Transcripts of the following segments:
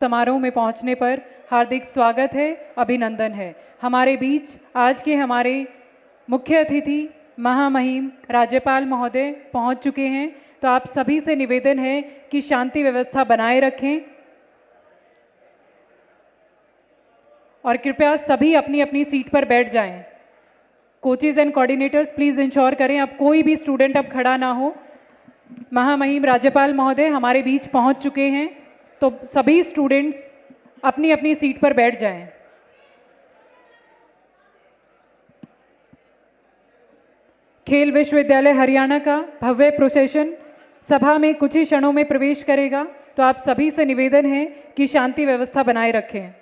समारोह में पहुंचने पर हार्दिक स्वागत है, अभिनंदन है। हमारे बीच आज के हमारे मुख्य अतिथि महामहिम राज्यपाल महोदय पहुंच चुके हैं, तो आप सभी से निवेदन है कि शांति व्यवस्था बनाए रखें और कृपया सभी अपनी अपनी सीट पर बैठ जाएं। Coaches and coordinators please ensure करें अब कोई भी स्टूडेंट अब खड़ा ना हो। महामहिम राज्यपाल महोदय हमारे बीच पहुंच चुके हैं, तो सभी स्टूडेंट्स अपनी अपनी सीट पर बैठ जाएं। खेल विश्वविद्यालय हरियाणा का भव्य प्रोसेशन सभा में कुछ ही क्षणों में प्रवेश करेगा, तो आप सभी से निवेदन है कि शांति व्यवस्था बनाए रखें।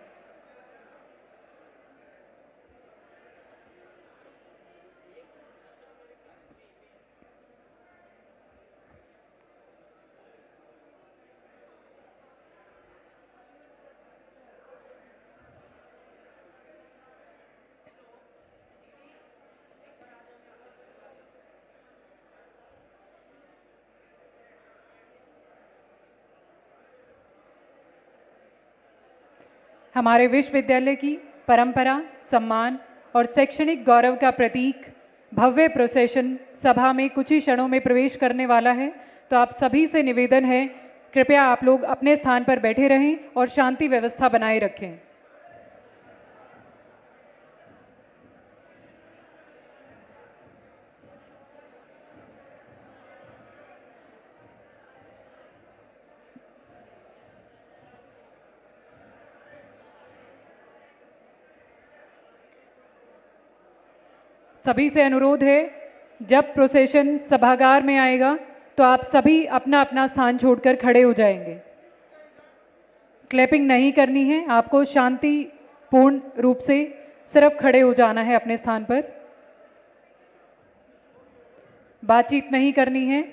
हमारे विश्वविद्यालय की परंपरा, सम्मान और शैक्षणिक गौरव का प्रतीक भव्य प्रोसेशन सभा में कुछ ही क्षणों में प्रवेश करने वाला है, तो आप सभी से निवेदन है कृपया आप लोग अपने स्थान पर बैठे रहें और शांति व्यवस्था बनाए रखें। सभी से अनुरोध है, जब प्रोसेशन सभागार में आएगा तो आप सभी अपना अपना स्थान छोड़कर खड़े हो जाएंगे। क्लैपिंग नहीं करनी है, आपको शांतिपूर्ण रूप से सिर्फ खड़े हो जाना है अपने स्थान पर। बातचीत नहीं करनी है।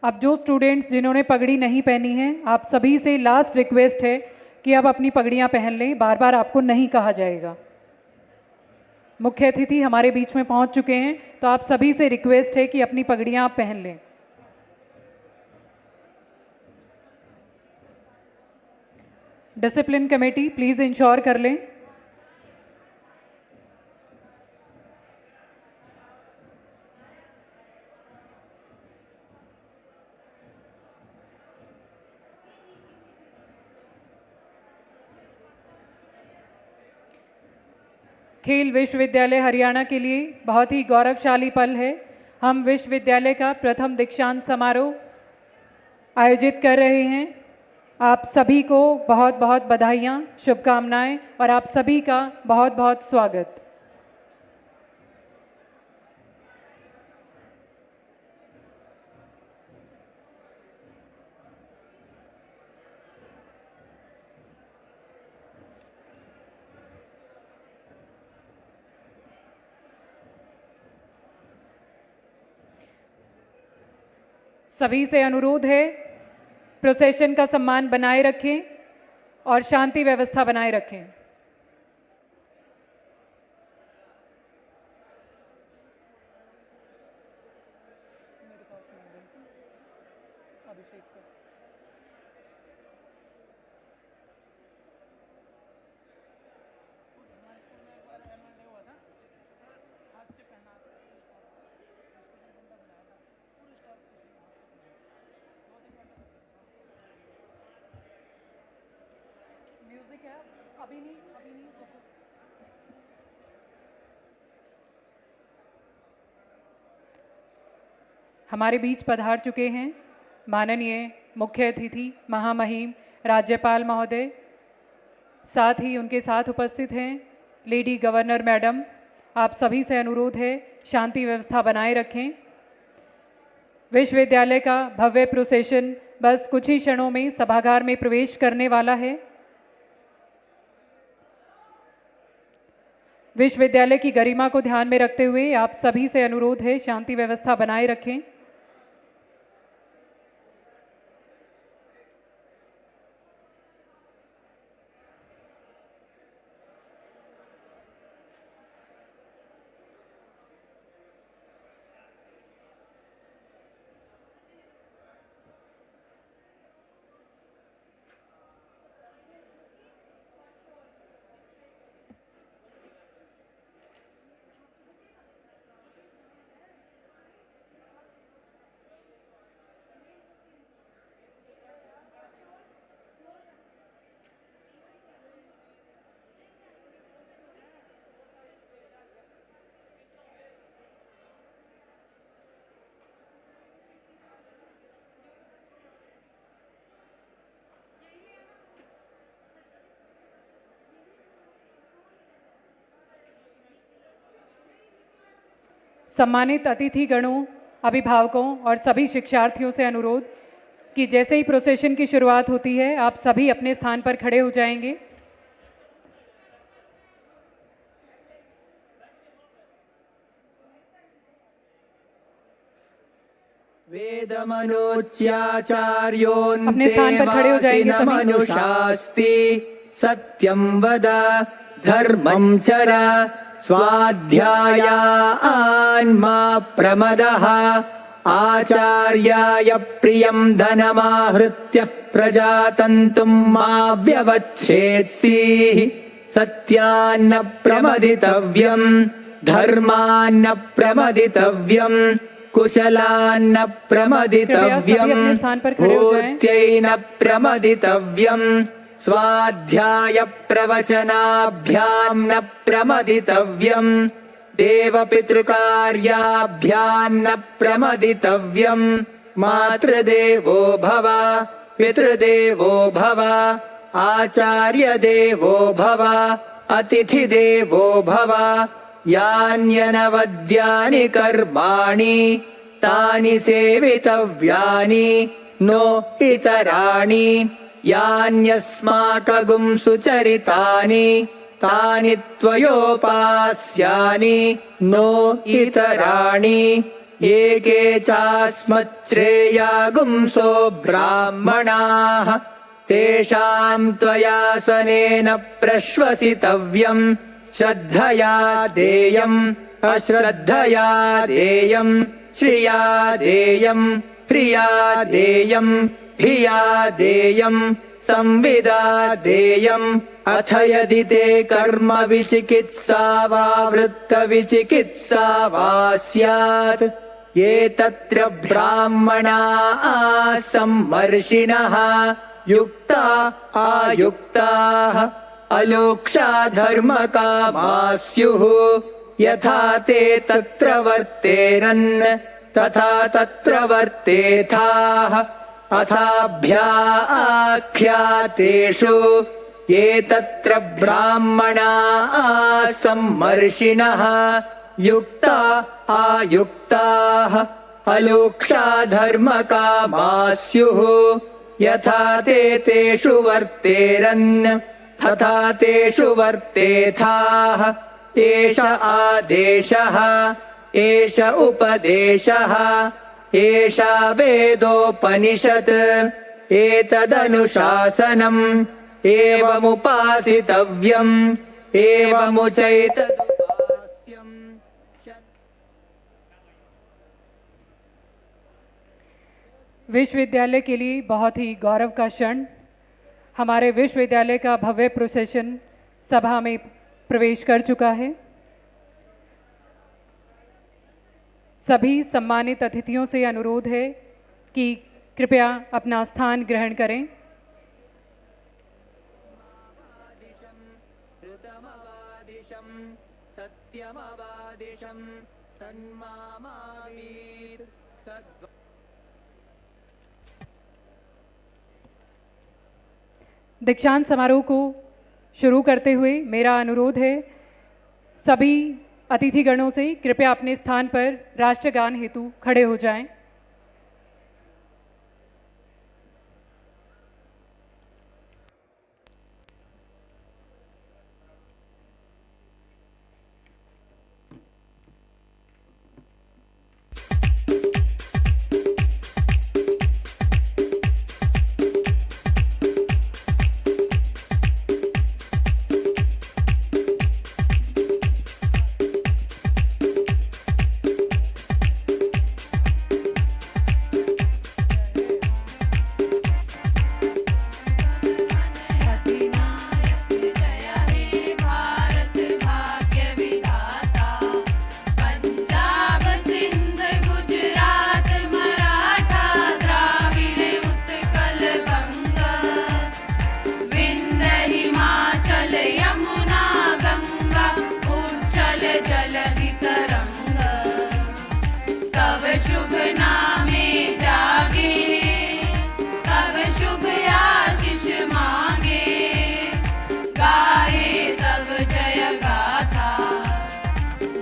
अब जो स्टूडेंट्स जिन्होंने पगड़ी नहीं पहनी है, आप सभी से लास्ट रिक्वेस्ट है कि अब अपनी पगड़ियां पहन लें, बार बार आपको नहीं कहा जाएगा। मुख्य अतिथि हमारे बीच में पहुंच चुके हैं, तो आप सभी से रिक्वेस्ट है कि अपनी पगड़ियां आप पहन लें। डिसिप्लिन कमेटी प्लीज इंश्योर कर लें। खेल विश्वविद्यालय हरियाणा के लिए बहुत ही गौरवशाली पल है। हम विश्वविद्यालय का प्रथम दीक्षांत समारोह आयोजित कर रहे हैं। आप सभी को बहुत बहुत बधाइयाँ, शुभकामनाएं और आप सभी का बहुत बहुत स्वागत। सभी से अनुरोध है, प्रोसेशन का सम्मान बनाए रखें और शांति व्यवस्था बनाए रखें। हमारे बीच पधार चुके हैं माननीय मुख्य अतिथि महामहिम राज्यपाल महोदय, साथ ही उनके साथ उपस्थित हैं लेडी गवर्नर मैडम। आप सभी से अनुरोध है, शांति व्यवस्था बनाए रखें। विश्वविद्यालय का भव्य प्रोसेशन बस कुछ ही क्षणों में सभागार में प्रवेश करने वाला है। विश्वविद्यालय की गरिमा को ध्यान में रखते हुए आप सभी से अनुरोध है, शांति व्यवस्था बनाए रखें। सम्मानित अतिथि गणों, अभिभावकों और सभी शिक्षार्थियों से अनुरोध कि जैसे ही प्रोसेशन की शुरुआत होती है, आप सभी अपने स्थान पर खड़े हो जाएंगे। वेदमनोच्याचार्योऽन्ते स्थान पर खड़े हो जाएंगे सभी। मनुषास्ति सत्यं वद धर्मं चर स्वाध्यायान्मा प्रमदः आचार्याय प्रियं धनमाहृत्य प्रजातन्तुं मा व्यवच्छेत्सीः सत्यान्न प्रमदितव्यं धर्मान्न प्रमदितव्यं कुशलान्न प्रमदितव्यं भूत्यैन प्रमदितव्यं स्वाध्याय प्रवचनाभ्यां न प्रमदितव्यं देवपितृकार्याभ्यां न प्रमदितव्यं मातृदेवो भव पितृदेवो भव आचार्यदेवो भव अतिथिदेवो भव यान्यनवद्यानि कर्माणि तानि सेवितव्यानि नो इतराणि यान्यस्माकं सुचरितानि तानि त्वयोपास्यानि नो इतराणि एके चास्मच्छ्रेयागुंसो ब्राह्मणाः तेषां त्वयासनेन प्रश्वसितव्यम् श्रद्धया देयम् अश्रद्धया देयम् श्रिया देयम् प्रिया देयम् धिया देयम् संविदा देयम् अथ यदि ते कर्म विचिकित्सा वा वृत्त विचिकित्सा वा स्यात् ये तत्र ब्राह्मणा सम्मर्षिणः युक्ता आयुक्ताः अलोक्षा धर्मकामा स्युः यथा ते तत्र वर्तेरन् तथा तत्र वर्तेथाः अथाभ्याख्यातेषु ये तत्र ब्राह्मणा सम्मर्षिणः युक्ता आयुक्ताः अलोक्षा धर्मकामा स्युः यथा ते तेषु वर्तेरन् तथा तेषु वर्तेथाः एष आदेशः एष उपदेशः एषा वेदोपनिषत् एतदनुशासनम् एवमुपासितव्यम् एवमुचैतदुपास्यम्। विश्वविद्यालय के लिए बहुत ही गौरव का क्षण, हमारे विश्वविद्यालय का भव्य प्रोसेशन सभा में प्रवेश कर चुका है। सभी सम्मानित अतिथियों से अनुरोध है कि कृपया अपना स्थान ग्रहण करें। दीक्षांत समारोह को शुरू करते हुए मेरा अनुरोध है सभी अतिथिगणों से कृपया अपने स्थान पर राष्ट्रगान हेतु खड़े हो जाएं।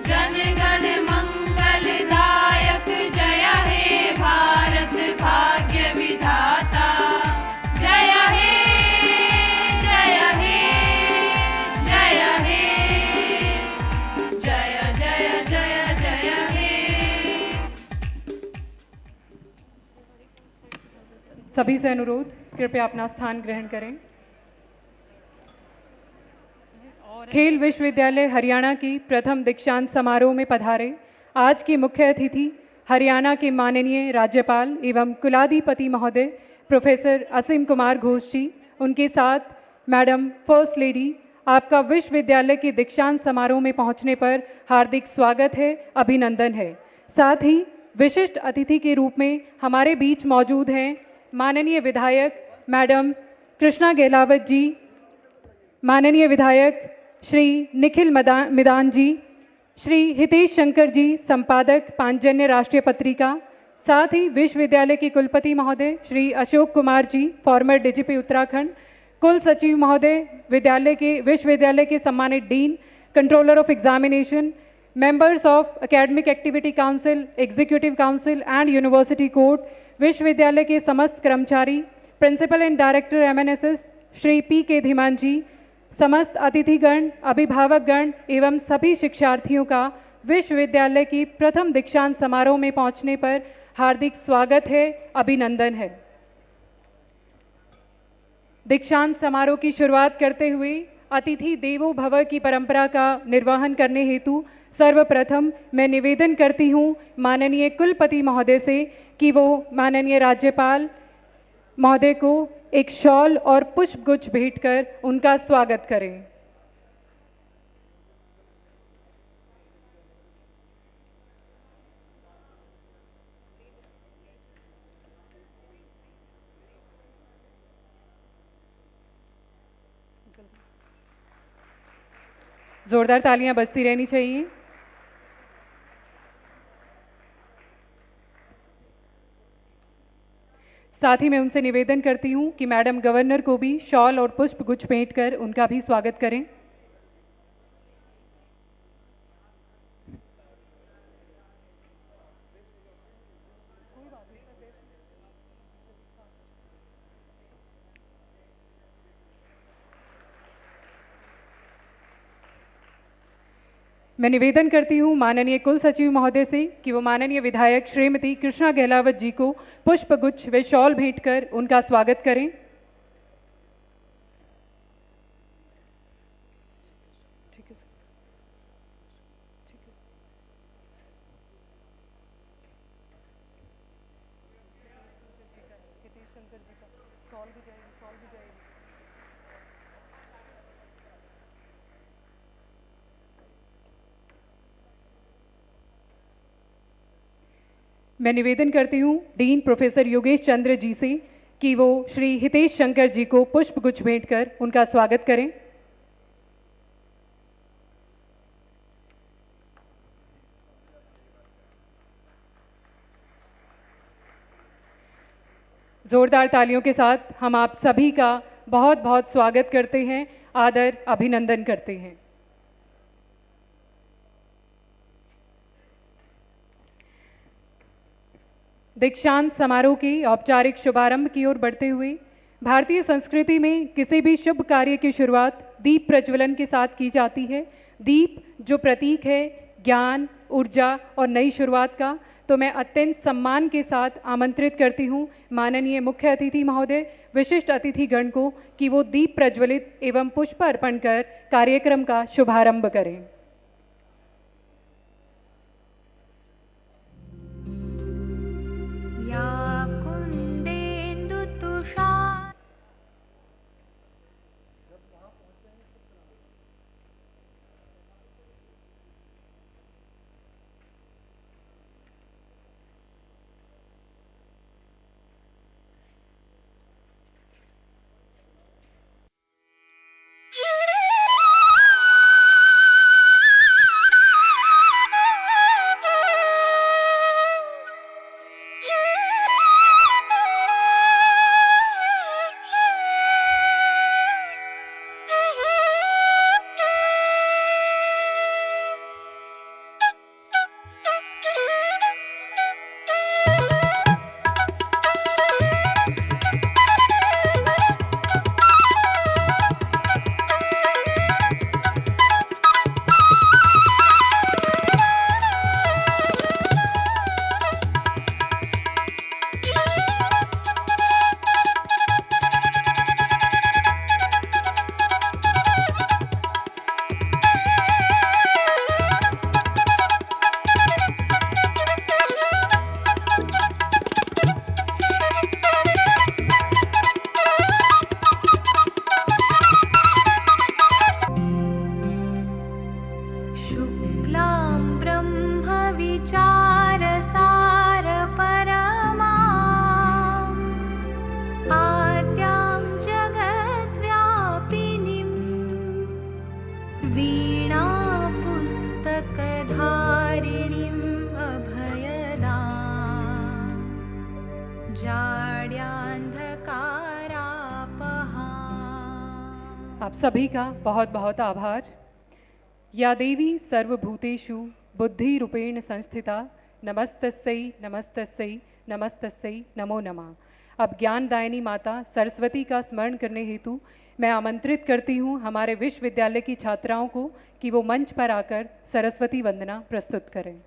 जन गण मंगल सभी से अनुरोध, कृपया अपना स्थान ग्रहण करें। खेल विश्वविद्यालय हरियाणा की प्रथम दीक्षांत समारोह में पधारे आज की मुख्य अतिथि हरियाणा के माननीय राज्यपाल एवं कुलाधिपति महोदय प्रोफेसर असीम कुमार घोष जी, उनके साथ मैडम फर्स्ट लेडी, आपका विश्वविद्यालय के दीक्षांत समारोह में पहुंचने पर हार्दिक स्वागत है, अभिनंदन है। साथ ही विशिष्ट अतिथि के रूप में हमारे बीच मौजूद हैं माननीय विधायक मैडम कृष्णा गहलावत जी, माननीय विधायक श्री निखिल मिदान जी, श्री हितेश शंकर जी, संपादक पांचजन्य राष्ट्रीय पत्रिका, साथ ही विश्वविद्यालय के कुलपति महोदय श्री अशोक कुमार जी, फॉर्मर डीजीपी उत्तराखंड, कुल सचिव महोदय, विश्वविद्यालय के सम्मानित dean, controller of examination, members of academic activity council, executive council and university court, विश्वविद्यालय के समस्त कर्मचारी, principal and director MNSS Shri P K. Dhiman ji, समस्त अतिथिगण, अभिभावकगण एवं सभी शिक्षार्थियों का विश्वविद्यालय की प्रथम दीक्षांत समारोह में पहुंचने पर हार्दिक स्वागत है, अभिनंदन है। दीक्षांत समारोह की शुरुआत करते हुए अतिथि देवो भव की परंपरा का निर्वहन करने हेतु सर्वप्रथम मैं निवेदन करती हूँ माननीय कुलपति महोदय से कि वो माननीय राज्यपाल महोदय को एक शॉल और पुष्पगुच्छ भेंट कर उनका स्वागत करें। जोरदार तालियां बजती रहनी चाहिए। साथ ही मैं उनसे निवेदन करती हूं कि मैडम गवर्नर को भी शॉल और पुष्पगुच्छ भेंट कर उनका भी स्वागत करें। मैं निवेदन करती हूँ माननीय कुल सचिव महोदय से कि वो माननीय विधायक श्रीमती कृष्णा गहलावत जी को पुष्पगुच्छ व शॉल भेंट कर उनका स्वागत करें। ठीक है सर, ठीक है सर। मैं निवेदन करती हूँ डीन प्रोफेसर योगेश चंद्र जी से कि वो श्री हितेश शंकर जी को पुष्पगुच्छ भेंट कर उनका स्वागत करें। जोरदार तालियों के साथ हम आप सभी का बहुत बहुत स्वागत करते हैं, आदर अभिनंदन करते हैं। दीक्षांत समारोह के औपचारिक शुभारंभ की ओर बढ़ते हुए भारतीय संस्कृति में किसी भी शुभ कार्य की शुरुआत दीप प्रज्वलन के साथ की जाती है। दीप जो प्रतीक है ज्ञान, ऊर्जा और नई शुरुआत का, तो मैं अत्यंत सम्मान के साथ आमंत्रित करती हूँ माननीय मुख्य अतिथि महोदय, विशिष्ट अतिथिगण को कि वो दीप प्रज्वलित एवं पुष्प अर्पण कर कार्यक्रम का शुभारंभ करें। या कुंदेन्दु तुषार शुक्लां ब्रह्मविचारसारपरमा आद्यां जगद्व्यापिनीं वीणापुस्तकधारिणीम् अभयदां जाड्यान्धकारापहाम्। आप सभी का बहुत बहुत आभार। या देवी सर्वभूतेषु बुद्धि रूपेण संस्थिता नमस्तस्यै नमस्तस्यै नमस्तस्यै नमो नमः। अब ज्ञानदायिनी माता सरस्वती का स्मरण करने हेतु मैं आमंत्रित करती हूँ हमारे विश्वविद्यालय की छात्राओं को कि वो मंच पर आकर सरस्वती वंदना प्रस्तुत करें।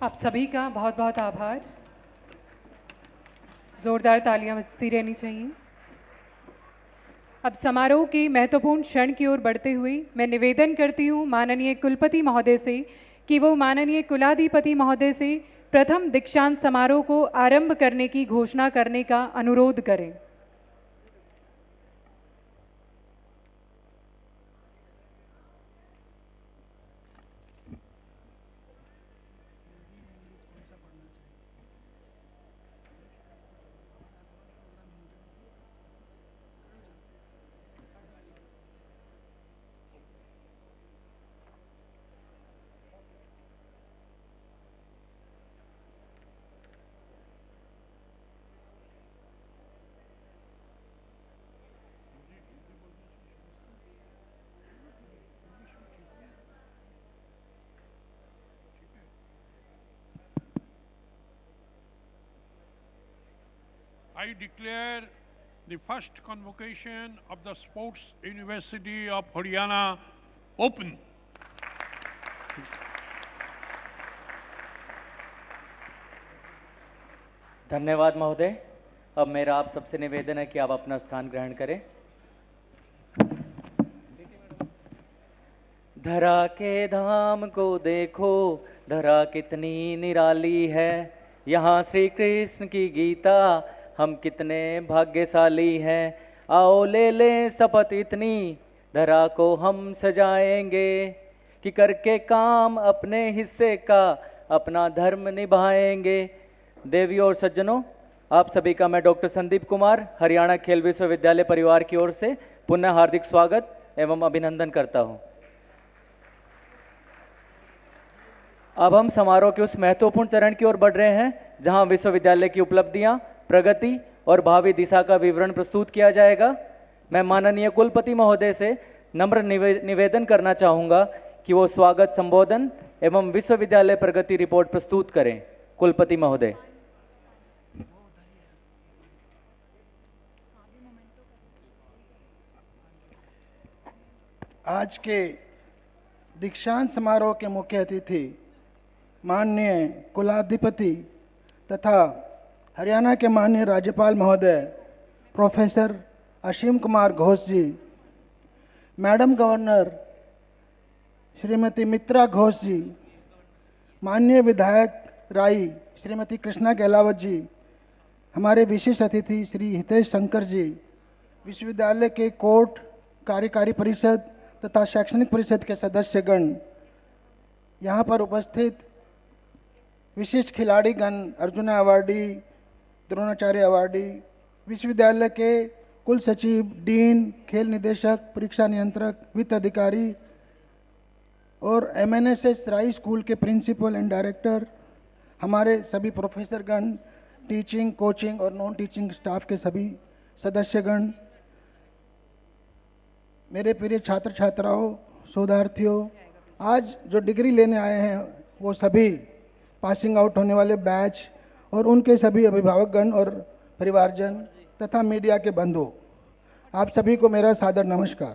आप सभी का बहुत बहुत आभार। जोरदार तालियां बजती रहनी चाहिए। अब समारोह के महत्वपूर्ण क्षण की ओर बढ़ते हुए मैं निवेदन करती हूँ माननीय कुलपति महोदय से कि वो माननीय कुलाधिपति महोदय से प्रथम दीक्षांत समारोह को आरंभ करने की घोषणा करने का अनुरोध करें। I declare the first convocation of the Sports University of Haryana open. धन्यवाद महोदय। अब मेरा आप सबसे निवेदन है कि आप अपना स्थान ग्रहण करें। धरा के धाम को देखो, धरा कितनी निराली है, यहाँ श्री कृष्ण की गीता, हम कितने भाग्यशाली हैं। आओ ले लें शपथ इतनी, धरा को हम सजाएंगे, कि करके काम अपने हिस्से का अपना धर्म निभाएंगे। देवियों और सज्जनों, आप सभी का मैं डॉक्टर संदीप कुमार, हरियाणा खेल विश्वविद्यालय परिवार की ओर से पुनः हार्दिक स्वागत एवं अभिनंदन करता हूं। अब हम समारोह के उस महत्वपूर्ण चरण की ओर बढ़ रहे हैं जहां विश्वविद्यालय की उपलब्धियां, प्रगति और भावी दिशा का विवरण प्रस्तुत किया जाएगा। मैं माननीय कुलपति महोदय से नम्र निवेदन करना चाहूँगा कि वो स्वागत संबोधन एवं विश्वविद्यालय प्रगति रिपोर्ट प्रस्तुत करें। कुलपति महोदय। आज के दीक्षांत समारोह के मुख्य अतिथि माननीय कुलाधिपति तथा हरियाणा के माननीय राज्यपाल महोदय प्रोफेसर असीम कुमार घोष जी, मैडम गवर्नर श्रीमती मित्रा घोष जी, माननीय विधायक राई श्रीमती कृष्णा गहलावत जी, हमारे विशेष अतिथि श्री हितेश शंकर जी, विश्वविद्यालय के कोर्ट कार्यकारी परिषद तथा शैक्षणिक परिषद के सदस्यगण, यहाँ पर उपस्थित विशिष्ट खिलाड़ीगण, अर्जुन अवार्डी, द्रोणाचार्य अवार्डी, विश्वविद्यालय के कुल सचिव, डीन, खेल निदेशक, परीक्षा नियंत्रक, वित्त अधिकारी और MNSS राई स्कूल के प्रिंसिपल एंड डायरेक्टर, हमारे सभी प्रोफेसरगण, टीचिंग, कोचिंग और नॉन टीचिंग स्टाफ के सभी सदस्यगण, मेरे प्रिय छात्र छात्राओं, शोधार्थियों, आज जो डिग्री लेने आए हैं वो सभी पासिंग आउट होने वाले बैच और उनके सभी अभिभावकगण और परिवारजन तथा मीडिया के बंधु, आप सभी को मेरा सादर नमस्कार।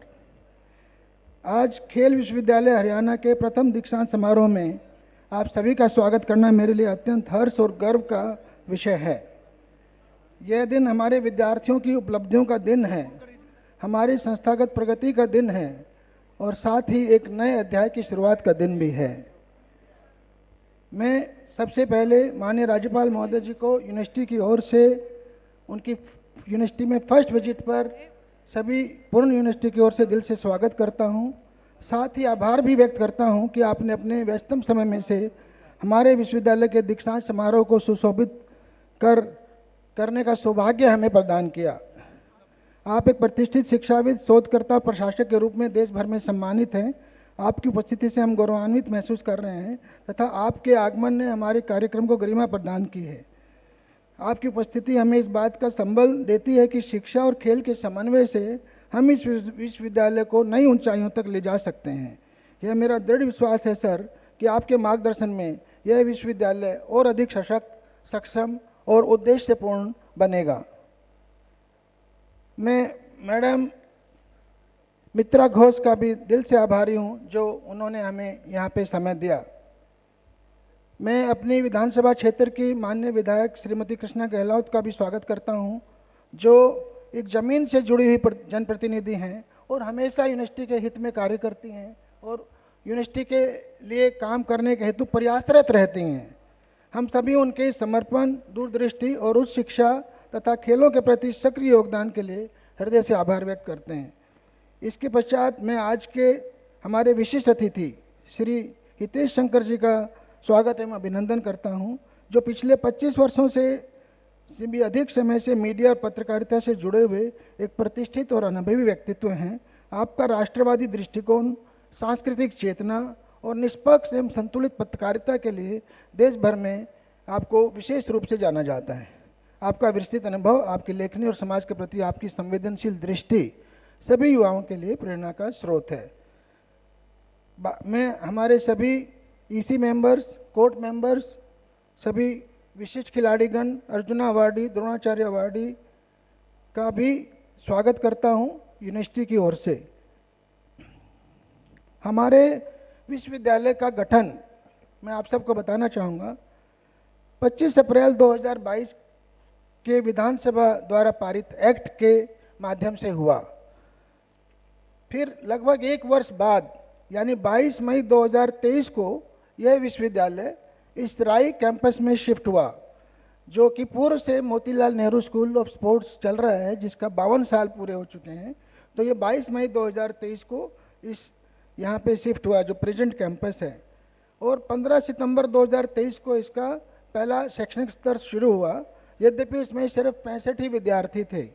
आज खेल विश्वविद्यालय हरियाणा के प्रथम दीक्षांत समारोह में आप सभी का स्वागत करना मेरे लिए अत्यंत हर्ष और गर्व का विषय है। यह दिन हमारे विद्यार्थियों की उपलब्धियों का दिन है, हमारी संस्थागत प्रगति का दिन है और साथ ही एक नए अध्याय की शुरुआत का दिन भी है। मैं सबसे पहले माननीय राज्यपाल महोदय जी को यूनिवर्सिटी की ओर से उनकी यूनिवर्सिटी में फर्स्ट विजिट पर सभी पूर्ण यूनिवर्सिटी की ओर से दिल से स्वागत करता हूं। साथ ही आभार भी व्यक्त करता हूं कि आपने अपने व्यस्तम समय में से हमारे विश्वविद्यालय के दीक्षांत समारोह को सुशोभित करने का सौभाग्य हमें प्रदान किया। आप एक प्रतिष्ठित शिक्षाविद, शोधकर्ता, प्रशासक के रूप में देश भर में सम्मानित हैं। आपकी उपस्थिति से हम गौरवान्वित महसूस कर रहे हैं तथा आपके आगमन ने हमारे कार्यक्रम को गरिमा प्रदान की है। आपकी उपस्थिति हमें इस बात का संबल देती है कि शिक्षा और खेल के समन्वय से हम इस विश्वविद्यालय को नई ऊंचाइयों तक ले जा सकते हैं। यह मेरा दृढ़ विश्वास है सर कि आपके मार्गदर्शन में यह विश्वविद्यालय और अधिक सशक्त, सक्षम और उद्देश्यपूर्ण बनेगा। मैं मैडम मित्रा घोष का भी दिल से आभारी हूं जो उन्होंने हमें यहाँ पे समय दिया। मैं अपनी विधानसभा क्षेत्र की माननीय विधायक श्रीमती कृष्णा गहलावत का भी स्वागत करता हूं, जो एक ज़मीन से जुड़ी हुई जनप्रतिनिधि हैं और हमेशा यूनिवर्सिटी के हित में कार्य करती हैं और यूनिवर्सिटी के लिए काम करने के हेतु प्रयासरत रहती हैं। हम सभी उनके समर्पण, दूरदृष्टि और उच्च शिक्षा तथा खेलों के प्रति सक्रिय योगदान के लिए हृदय से आभार व्यक्त करते हैं। इसके पश्चात मैं आज के हमारे विशिष्ट अतिथि श्री हितेश शंकर जी का स्वागत एवं अभिनंदन करता हूं, जो पिछले 25 वर्षों से भी अधिक समय से मीडिया और पत्रकारिता से जुड़े हुए एक प्रतिष्ठित और अनुभवी व्यक्तित्व हैं। आपका राष्ट्रवादी दृष्टिकोण, सांस्कृतिक चेतना और निष्पक्ष एवं संतुलित पत्रकारिता के लिए देश भर में आपको विशेष रूप से जाना जाता है। आपका विस्तृत अनुभव, आपकी लेखनी और समाज के प्रति आपकी संवेदनशील दृष्टि सभी युवाओं के लिए प्रेरणा का स्रोत है। मैं हमारे सभी EC मेंबर्स, कोर्ट मेंबर्स, सभी विशिष्ट खिलाड़ीगण, अर्जुना अवार्डी, द्रोणाचार्य अवार्डी का भी स्वागत करता हूं यूनिवर्सिटी की ओर से। हमारे विश्वविद्यालय का गठन मैं आप सबको बताना चाहूँगा 25 अप्रैल 2022 के विधानसभा द्वारा पारित एक्ट के माध्यम से हुआ। फिर लगभग एक वर्ष बाद यानी 22 मई 2023 को यह विश्वविद्यालय इस राई कैंपस में शिफ्ट हुआ, जो कि पूर्व से Motilal Nehru school of sports चल रहा है, जिसका 52 साल पूरे हो चुके हैं। तो ये 22 मई 2023 को इस यहाँ पे शिफ्ट हुआ, जो प्रेजेंट कैंपस है। और 15 सितंबर 2023 को इसका पहला शैक्षणिक स्तर शुरू हुआ, यद्यपि इसमें सिर्फ 65 ही विद्यार्थी थे।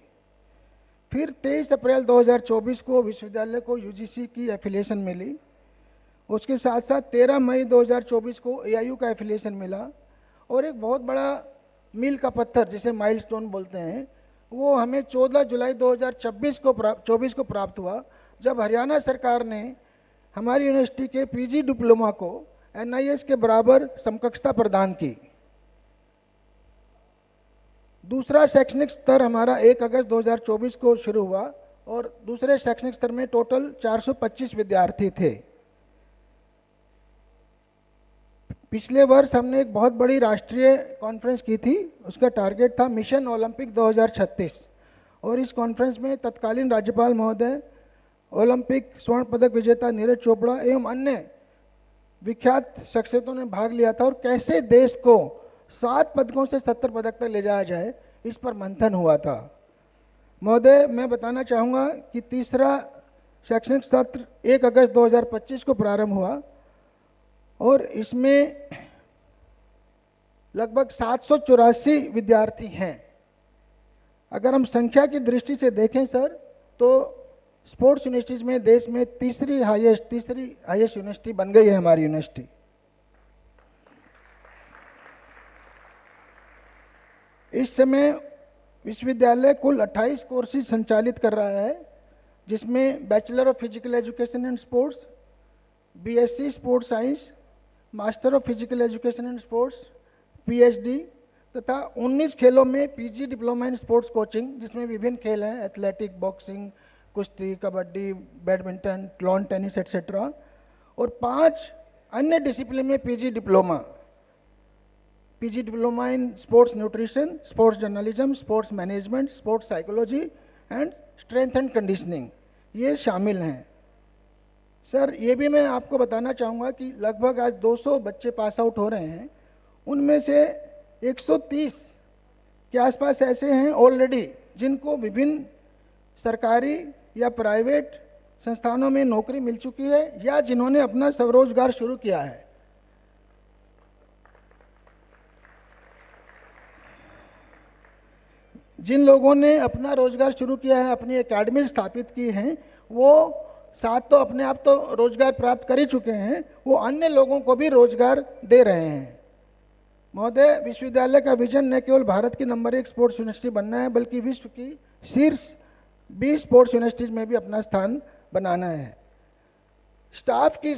फिर 23 अप्रैल 2024 को विश्वविद्यालय को यूजीसी की एफिलिएशन मिली। उसके साथ साथ 13 मई 2024 को एआईयू का एफिलिएशन मिला। और एक बहुत बड़ा मील का पत्थर, जिसे माइलस्टोन बोलते हैं, वो हमें 14 जुलाई 2024 को प्राप्त हुआ, जब हरियाणा सरकार ने हमारी यूनिवर्सिटी के पीजी डिप्लोमा को एनआईएस के बराबर समकक्षता प्रदान की। दूसरा शैक्षणिक स्तर हमारा 1 अगस्त 2024 को शुरू हुआ और दूसरे शैक्षणिक स्तर में टोटल 425 विद्यार्थी थे। पिछले वर्ष हमने एक बहुत बड़ी राष्ट्रीय कॉन्फ्रेंस की थी, उसका टारगेट था मिशन ओलंपिक 2036। और इस कॉन्फ्रेंस में तत्कालीन राज्यपाल महोदय, ओलंपिक स्वर्ण पदक विजेता नीरज चोपड़ा एवं अन्य विख्यात शख्सियतों ने भाग लिया था। और कैसे देश को 7 पदकों से 70 पदक तक ले जाया जाए, इस पर मंथन हुआ था। महोदय, मैं बताना चाहूँगा कि तीसरा शैक्षणिक सत्र 1 अगस्त 2025 को प्रारंभ हुआ और इसमें लगभग 784 विद्यार्थी हैं। अगर हम संख्या की दृष्टि से देखें सर, तो स्पोर्ट्स यूनिवर्सिटीज़ में देश में तीसरी हाईएस्ट यूनिवर्सिटी बन गई है हमारी यूनिवर्सिटी। इस समय विश्वविद्यालय कुल 28 कोर्सेज संचालित कर रहा है, जिसमें bachelor of physical education and sports, BSc sports science, master of physical education and sports, PhD तथा 19 खेलों में PG diploma in sports coaching, जिसमें विभिन्न खेल हैं, एथलेटिक, बॉक्सिंग, कुश्ती, kabaddi, badminton, lawn tennis etcetera. और 5 अन्य डिसिप्लिन में PG diploma in sports nutrition, sports journalism, sports management, sports psychology and strength and conditioning, ये शामिल हैं। सर, ये भी मैं आपको बताना चाहूँगा कि लगभग आज 200 बच्चे पास आउट हो रहे हैं। उनमें से 130 के आसपास ऐसे हैं ऑलरेडी जिनको विभिन्न सरकारी या प्राइवेट संस्थानों में नौकरी मिल चुकी है या जिन्होंने अपना स्वरोजगार शुरू किया है। जिन लोगों ने अपना रोजगार शुरू किया है, अपनी एकेडमी स्थापित की हैं, वो साथ तो अपने आप तो रोजगार प्राप्त कर ही चुके हैं, वो अन्य लोगों को भी रोजगार दे रहे हैं। महोदय, विश्वविद्यालय का विजन न केवल भारत की नंबर 1 स्पोर्ट्स यूनिवर्सिटी बनना है, बल्कि विश्व की शीर्ष 20 स्पोर्ट्स यूनिवर्सिटीज में भी अपना स्थान बनाना है। स्टाफ की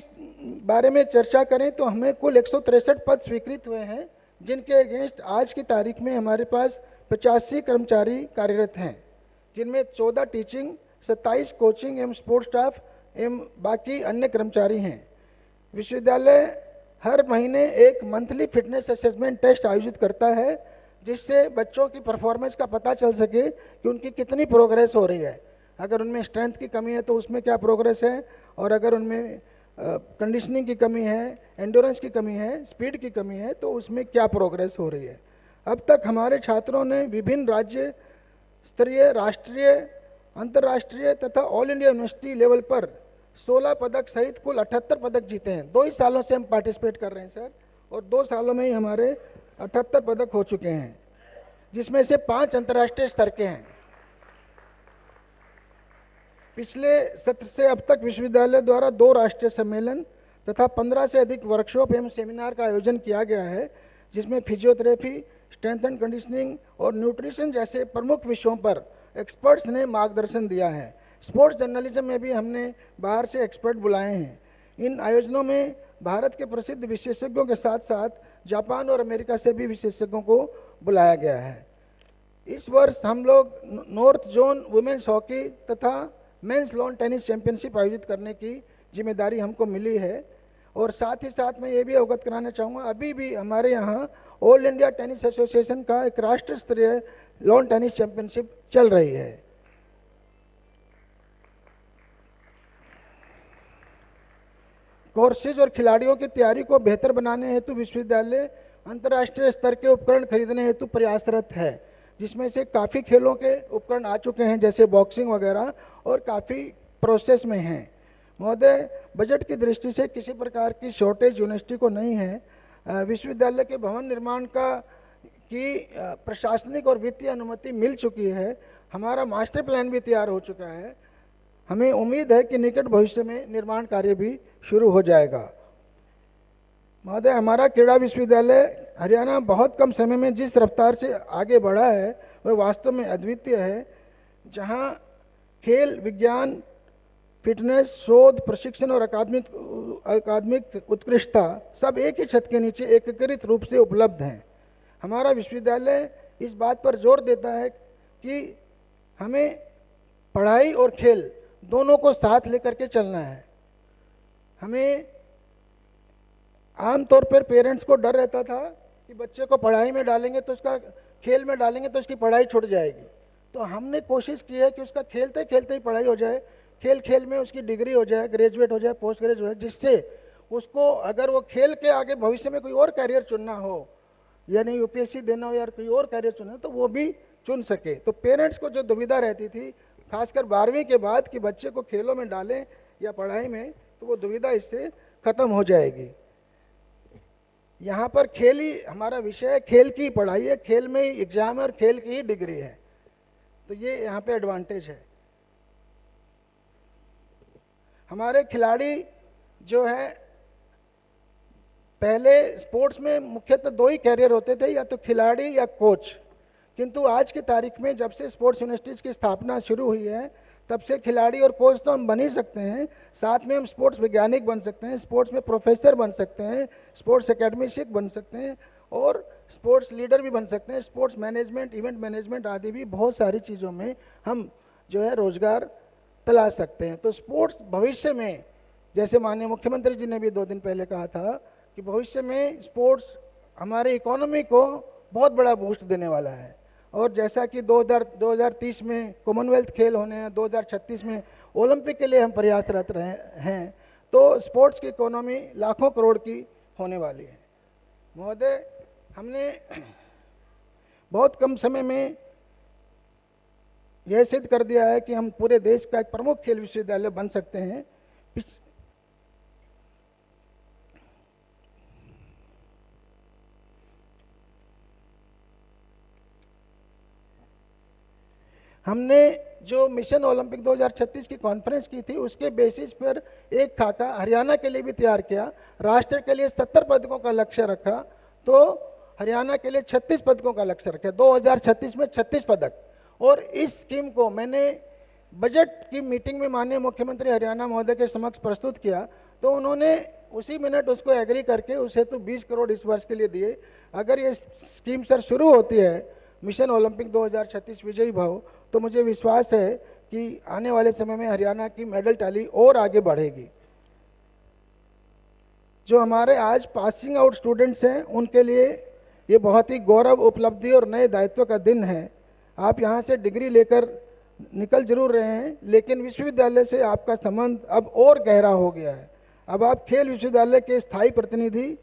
बारे में चर्चा करें तो हमें कुल 163 पद स्वीकृत हुए हैं, जिनके अगेंस्ट आज की तारीख में हमारे पास 85 कर्मचारी कार्यरत हैं, जिनमें 14 टीचिंग, 27 कोचिंग एवं स्पोर्ट्स स्टाफ एवं बाकी अन्य कर्मचारी हैं। विश्वविद्यालय हर महीने एक मंथली फिटनेस असेसमेंट टेस्ट आयोजित करता है, जिससे बच्चों की परफॉर्मेंस का पता चल सके कि उनकी कितनी प्रोग्रेस हो रही है। अगर उनमें स्ट्रेंथ की कमी है तो उसमें क्या प्रोग्रेस है, और अगर उनमें कंडीशनिंग की कमी है, एंड्योरेंस की कमी है, स्पीड की कमी है, तो उसमें क्या प्रोग्रेस हो रही है। अब तक हमारे छात्रों ने विभिन्न राज्य स्तरीय, राष्ट्रीय, अंतर्राष्ट्रीय तथा ऑल इंडिया यूनिवर्सिटी लेवल पर 16 पदक सहित कुल 78 पदक जीते हैं। 2 ही सालों से हम पार्टिसिपेट कर रहे हैं सर, और 2 सालों में ही हमारे 78 पदक हो चुके हैं, जिसमें से 5 अंतर्राष्ट्रीय स्तर के हैं। पिछले सत्र से अब तक विश्वविद्यालय द्वारा 2 राष्ट्रीय सम्मेलन तथा 15 से अधिक वर्कशॉप एवं सेमिनार का आयोजन किया गया है, जिसमें फिजियोथेरेपी, स्ट्रेंथ एंड कंडीशनिंग और न्यूट्रिशन जैसे प्रमुख विषयों पर एक्सपर्ट्स ने मार्गदर्शन दिया है। स्पोर्ट्स जर्नलिज्म में भी हमने बाहर से एक्सपर्ट बुलाए हैं। इन आयोजनों में भारत के प्रसिद्ध विशेषज्ञों के साथ साथ जापान और अमेरिका से भी विशेषज्ञों को बुलाया गया है। इस वर्ष हम लोग नॉर्थ जोन वुमेन्स हॉकी तथा मेंस लॉन टेनिस चैंपियनशिप आयोजित करने की जिम्मेदारी हमको मिली है। और साथ ही साथ मैं ये भी अवगत कराना चाहूँगा, अभी भी हमारे यहाँ ऑल इंडिया टेनिस एसोसिएशन का एक राष्ट्र स्तरीय लॉन टेनिस चैंपियनशिप चल रही है। कोर्सेज और खिलाड़ियों की तैयारी को बेहतर बनाने हेतु विश्वविद्यालय अंतर्राष्ट्रीय स्तर के उपकरण खरीदने हेतु प्रयासरत है, जिसमें से काफ़ी खेलों के उपकरण आ चुके हैं जैसे बॉक्सिंग वगैरह, और काफ़ी प्रोसेस में हैं। महोदय, बजट की दृष्टि से किसी प्रकार की शॉर्टेज यूनिवर्सिटी को नहीं है। विश्वविद्यालय के भवन निर्माण की प्रशासनिक और वित्तीय अनुमति मिल चुकी है। हमारा मास्टर प्लान भी तैयार हो चुका है। हमें उम्मीद है कि निकट भविष्य में निर्माण कार्य भी शुरू हो जाएगा। महोदय, हमारा क्रीड़ा विश्वविद्यालय हरियाणा बहुत कम समय में जिस रफ्तार से आगे बढ़ा है वह वास्तव में अद्वितीय है। जहां खेल, विज्ञान, फिटनेस, शोध, प्रशिक्षण और अकादमिक उत्कृष्टता सब एक ही छत के नीचे एकीकृत रूप से उपलब्ध हैं। हमारा विश्वविद्यालय इस बात पर जोर देता है कि हमें पढ़ाई और खेल दोनों को साथ लेकर के चलना है। हमें आमतौर पर पेरेंट्स को डर रहता था कि बच्चे को पढ़ाई में डालेंगे तो उसका खेल में डालेंगे तो उसकी पढ़ाई छूट जाएगी। तो हमने कोशिश की है कि उसका खेलते खेलते ही पढ़ाई हो जाए, खेल खेल में उसकी डिग्री हो जाए, ग्रेजुएट हो जाए, पोस्ट ग्रेजुएट हो जाए, जिससे उसको अगर वो खेल के आगे भविष्य में कोई और कैरियर चुनना हो, यानी यूपीएससी देना हो या कोई और कैरियर चुनना हो, तो वो भी चुन सके। तो पेरेंट्स को जो दुविधा रहती थी खासकर 12वीं के बाद कि बच्चे को खेलों में डालें या पढ़ाई में, तो वो दुविधा इससे खत्म हो जाएगी। यहाँ पर खेल ही हमारा विषय है, खेल की पढ़ाई है, खेल में ही एग्जाम है और खेल की ही डिग्री है। तो ये यहाँ पे एडवांटेज है। हमारे खिलाड़ी जो है, पहले स्पोर्ट्स में मुख्यतः 2 ही कैरियर होते थे, या तो खिलाड़ी या कोच। किंतु आज की तारीख में जब से स्पोर्ट्स यूनिवर्सिटीज़ की स्थापना शुरू हुई है तब से खिलाड़ी और कोच तो हम बन ही सकते हैं, साथ में हम स्पोर्ट्स वैज्ञानिक बन सकते हैं, स्पोर्ट्स में प्रोफेसर बन सकते हैं, स्पोर्ट्स एकेडमिशियन बन सकते हैं और स्पोर्ट्स लीडर भी बन सकते हैं। स्पोर्ट्स मैनेजमेंट, इवेंट मैनेजमेंट आदि भी बहुत सारी चीज़ों में हम जो है रोजगार तलाश सकते हैं। तो स्पोर्ट्स भविष्य में, जैसे माननीय मुख्यमंत्री जी ने भी 2 दिन पहले कहा था कि भविष्य में स्पोर्ट्स हमारे इकोनॉमी को बहुत बड़ा बूस्ट देने वाला है। और जैसा कि 2030 में कॉमनवेल्थ खेल होने हैं, 2036 में ओलंपिक के लिए हम प्रयासरत रहे हैं, तो स्पोर्ट्स की इकोनॉमी लाखों करोड़ की होने वाली है। महोदय, हमने बहुत कम समय में यह सिद्ध कर दिया है कि हम पूरे देश का एक प्रमुख खेल विश्वविद्यालय बन सकते हैं। हमने जो मिशन ओलंपिक 2036 की कॉन्फ्रेंस की थी उसके बेसिस पर एक खाका हरियाणा के लिए भी तैयार किया। राष्ट्र के लिए 70 पदकों का लक्ष्य रखा, तो हरियाणा के लिए 36 पदकों का लक्ष्य रखा, 2036 में 36 पदक। और इस स्कीम को मैंने बजट की मीटिंग में माननीय मुख्यमंत्री हरियाणा महोदय के समक्ष प्रस्तुत किया, तो उन्होंने उसी मिनट उसको एग्री करके उस हेतु 20 करोड़ इस वर्ष के लिए दिए। अगर ये स्कीम सर शुरू होती है, मिशन ओलंपिक 2036 विजयी भाव, तो मुझे विश्वास है कि आने वाले समय में हरियाणा की मेडल टैली और आगे बढ़ेगी। जो हमारे आज पासिंग आउट स्टूडेंट्स हैं उनके लिए ये बहुत ही गौरव, उपलब्धि और नए दायित्व का दिन है। आप यहाँ से डिग्री लेकर निकल जरूर रहे हैं, लेकिन विश्वविद्यालय से आपका संबंध अब और गहरा हो गया है। अब आप खेल विश्वविद्यालय के स्थायी प्रतिनिधि,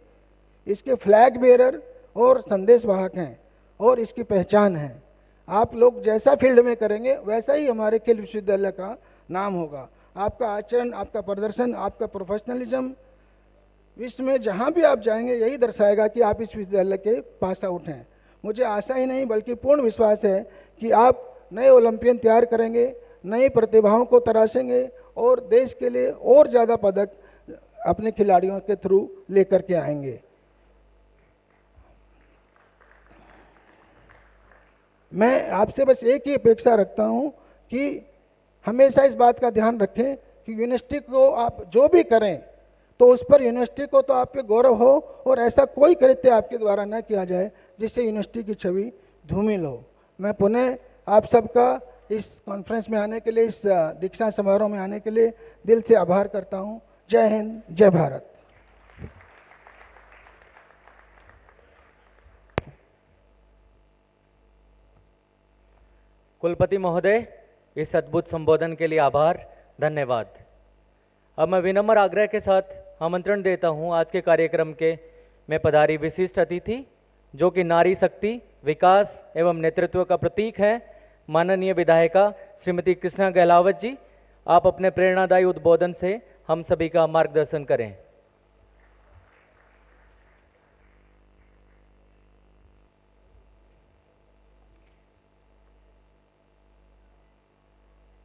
इसके फ्लैग बेरर और संदेश वाहक हैं और इसकी पहचान है। आप लोग जैसा फील्ड में करेंगे वैसा ही हमारे खेल विश्वविद्यालय का नाम होगा। आपका आचरण, आपका प्रदर्शन, आपका प्रोफेशनलिज्म विश्व में जहाँ भी आप जाएंगे यही दर्शाएगा कि आप इस विश्वविद्यालय के पास आउट हैं। मुझे आशा ही नहीं बल्कि पूर्ण विश्वास है कि आप नए ओलंपियन तैयार करेंगे, नई प्रतिभाओं को तराशेंगे और देश के लिए और ज़्यादा पदक अपने खिलाड़ियों के थ्रू लेकर के आएंगे। मैं आपसे बस एक ही अपेक्षा रखता हूं कि हमेशा इस बात का ध्यान रखें कि यूनिवर्सिटी को आप जो भी करें तो उस पर यूनिवर्सिटी को तो आप पे गौरव हो और ऐसा कोई कृत्य आपके द्वारा न किया जाए जिससे यूनिवर्सिटी की छवि धूमिल हो। मैं पुनः आप सबका इस कॉन्फ्रेंस में आने के लिए, इस दीक्षा समारोह में आने के लिए दिल से आभार करता हूँ। जय हिंद, जय भारत। कुलपति महोदय, इस अद्भुत संबोधन के लिए आभार, धन्यवाद। अब मैं विनम्र आग्रह के साथ आमंत्रण देता हूं आज के कार्यक्रम के में पधारी विशिष्ट अतिथि, जो कि नारी शक्ति, विकास एवं नेतृत्व का प्रतीक है, माननीय विधायिका श्रीमती कृष्णा गहलावत जी। आप अपने प्रेरणादायी उद्बोधन से हम सभी का मार्गदर्शन करें।